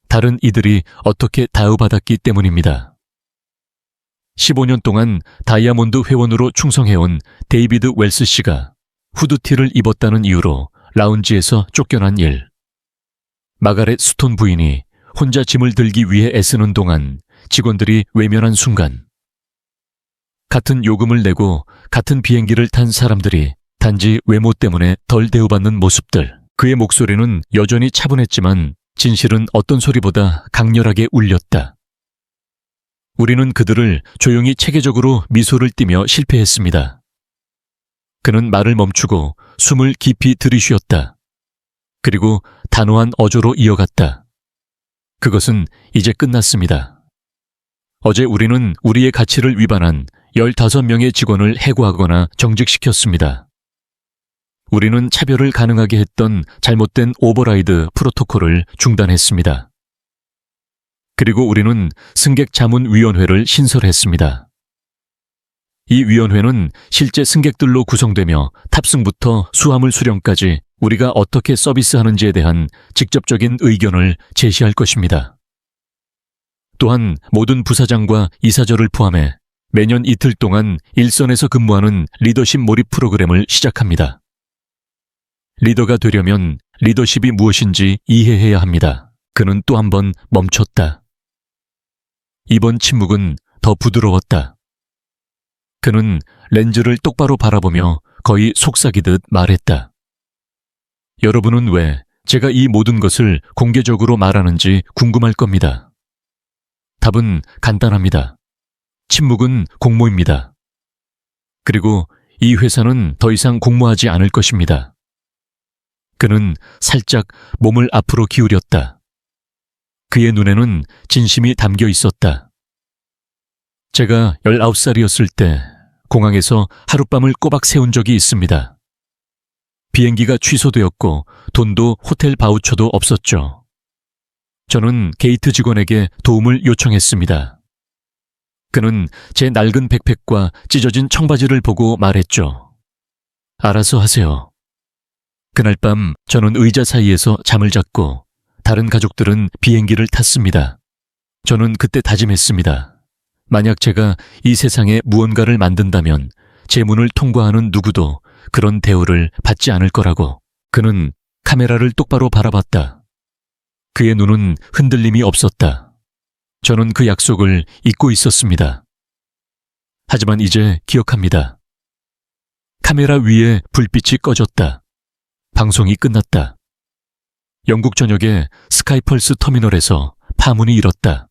다른 이들이 어떻게 다우받았기 때문입니다. 15년 동안 다이아몬드 회원으로 충성해온 데이비드 웰스 씨가 후드티를 입었다는 이유로 라운지에서 쫓겨난 일. 마가렛 스톤 부인이 혼자 짐을 들기 위해 애쓰는 동안 직원들이 외면한 순간. 같은 요금을 내고 같은 비행기를 탄 사람들이 단지 외모 때문에 덜 대우받는 모습들. 그의 목소리는 여전히 차분했지만 진실은 어떤 소리보다 강렬하게 울렸다. 우리는 그들을 조용히 체계적으로 미소를 띠며 실패했습니다. 그는 말을 멈추고 숨을 깊이 들이쉬었다. 그리고 단호한 어조로 이어갔다. 그것은 이제 끝났습니다. 어제 우리는 우리의 가치를 위반한 15명의 직원을 해고하거나 정직시켰습니다. 우리는 차별을 가능하게 했던 잘못된 오버라이드 프로토콜을 중단했습니다. 그리고 우리는 승객 자문위원회를 신설했습니다. 이 위원회는 실제 승객들로 구성되며 탑승부터 수화물 수령까지 우리가 어떻게 서비스하는지에 대한 직접적인 의견을 제시할 것입니다. 또한 모든 부사장과 이사절을 포함해 매년 이틀 동안 일선에서 근무하는 리더십 몰입 프로그램을 시작합니다. 리더가 되려면 리더십이 무엇인지 이해해야 합니다. 그는 또 한 번 멈췄다. 이번 침묵은 더 부드러웠다. 그는 렌즈를 똑바로 바라보며 거의 속삭이듯 말했다. 여러분은 왜 제가 이 모든 것을 공개적으로 말하는지 궁금할 겁니다. 답은 간단합니다. 침묵은 공모입니다. 그리고 이 회사는 더 이상 공모하지 않을 것입니다. 그는 살짝 몸을 앞으로 기울였다. 그의 눈에는 진심이 담겨 있었다. 제가 19살이었을 때 공항에서 하룻밤을 꼬박 세운 적이 있습니다. 비행기가 취소되었고 돈도 호텔 바우처도 없었죠. 저는 게이트 직원에게 도움을 요청했습니다. 그는 제 낡은 백팩과 찢어진 청바지를 보고 말했죠. 알아서 하세요. 그날 밤 저는 의자 사이에서 잠을 잤고 다른 가족들은 비행기를 탔습니다. 저는 그때 다짐했습니다. 만약 제가 이 세상에 무언가를 만든다면 제 문을 통과하는 누구도 그런 대우를 받지 않을 거라고. 그는 카메라를 똑바로 바라봤다. 그의 눈은 흔들림이 없었다. 저는 그 약속을 잊고 있었습니다. 하지만 이제 기억합니다. 카메라 위에 불빛이 꺼졌다. 방송이 끝났다. 영국 전역의 스카이펄스 터미널에서 파문이 일었다.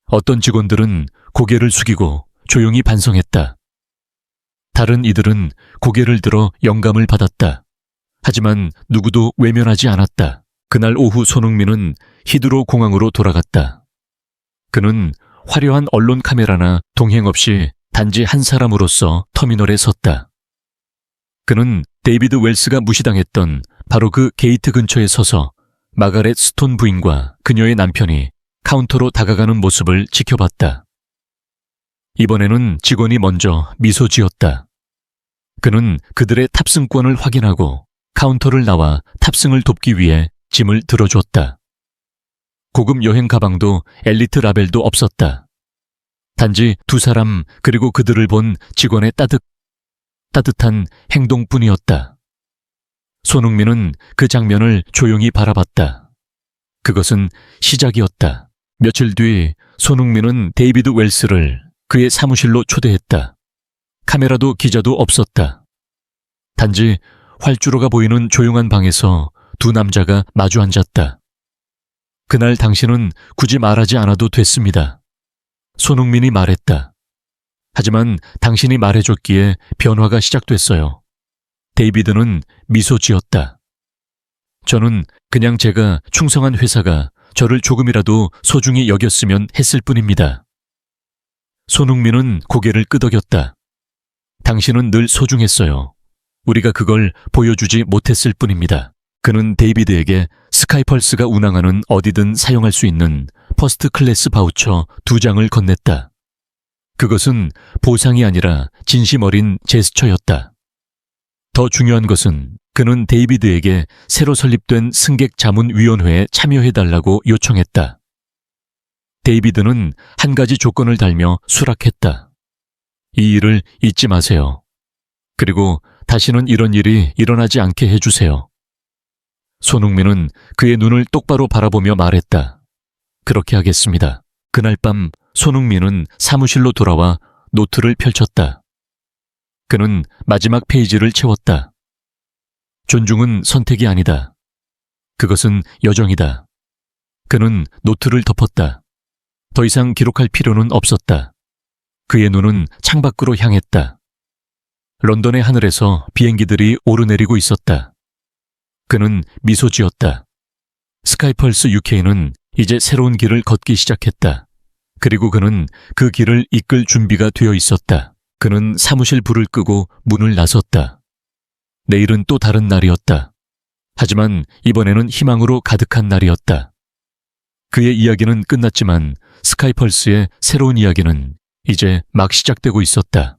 어떤 직원들은 고개를 숙이고 조용히 반성했다. 다른 이들은 고개를 들어 영감을 받았다. 하지만 누구도 외면하지 않았다. 그날 오후 손흥민은 히드로 공항으로 돌아갔다. 그는 화려한 언론 카메라나 동행 없이 단지 한 사람으로서 터미널에 섰다. 그는 데이비드 웰스가 무시당했던 바로 그 게이트 근처에 서서 마가렛 스톤 부인과 그녀의 남편이 카운터로 다가가는 모습을 지켜봤다. 이번에는 직원이 먼저 미소 지었다. 그는 그들의 탑승권을 확인하고 카운터를 나와 탑승을 돕기 위해 짐을 들어줬다. 고급 여행 가방도 엘리트 라벨도 없었다. 단지 두 사람 그리고 그들을 본 직원의 따뜻한 행동뿐이었다. 손흥민은 그 장면을 조용히 바라봤다. 그것은 시작이었다. 며칠 뒤 손흥민은 데이비드 웰스를 그의 사무실로 초대했다. 카메라도 기자도 없었다. 단지 활주로가 보이는 조용한 방에서 두 남자가 마주 앉았다. 그날 당신은 굳이 말하지 않아도 됐습니다. 손흥민이 말했다. 하지만 당신이 말해줬기에 변화가 시작됐어요. 데이비드는 미소 지었다. 저는 그냥 제가 충성한 회사가 저를 조금이라도 소중히 여겼으면 했을 뿐입니다. 손흥민은 고개를 끄덕였다. 당신은 늘 소중했어요. 우리가 그걸 보여주지 못했을 뿐입니다. 그는 데이비드에게 스카이펄스가 운항하는 어디든 사용할 수 있는 퍼스트 클래스 바우처 2장을 건넸다. 그것은 보상이 아니라 진심 어린 제스처였다. 더 중요한 것은 그는 데이비드에게 새로 설립된 승객 자문위원회에 참여해달라고 요청했다. 데이비드는 한 가지 조건을 달며 수락했다. 이 일을 잊지 마세요. 그리고 다시는 이런 일이 일어나지 않게 해주세요. 손흥민은 그의 눈을 똑바로 바라보며 말했다. 그렇게 하겠습니다. 그날 밤 손흥민은 사무실로 돌아와 노트를 펼쳤다. 그는 마지막 페이지를 채웠다. 존중은 선택이 아니다. 그것은 여정이다. 그는 노트를 덮었다. 더 이상 기록할 필요는 없었다. 그의 눈은 창밖으로 향했다. 런던의 하늘에서 비행기들이 오르내리고 있었다. 그는 미소 지었다. 스카이펄스 UK는 이제 새로운 길을 걷기 시작했다. 그리고 그는 그 길을 이끌 준비가 되어 있었다. 그는 사무실 불을 끄고 문을 나섰다. 내일은 또 다른 날이었다. 하지만 이번에는 희망으로 가득한 날이었다. 그의 이야기는 끝났지만 스카이펄스의 새로운 이야기는 이제 막 시작되고 있었다.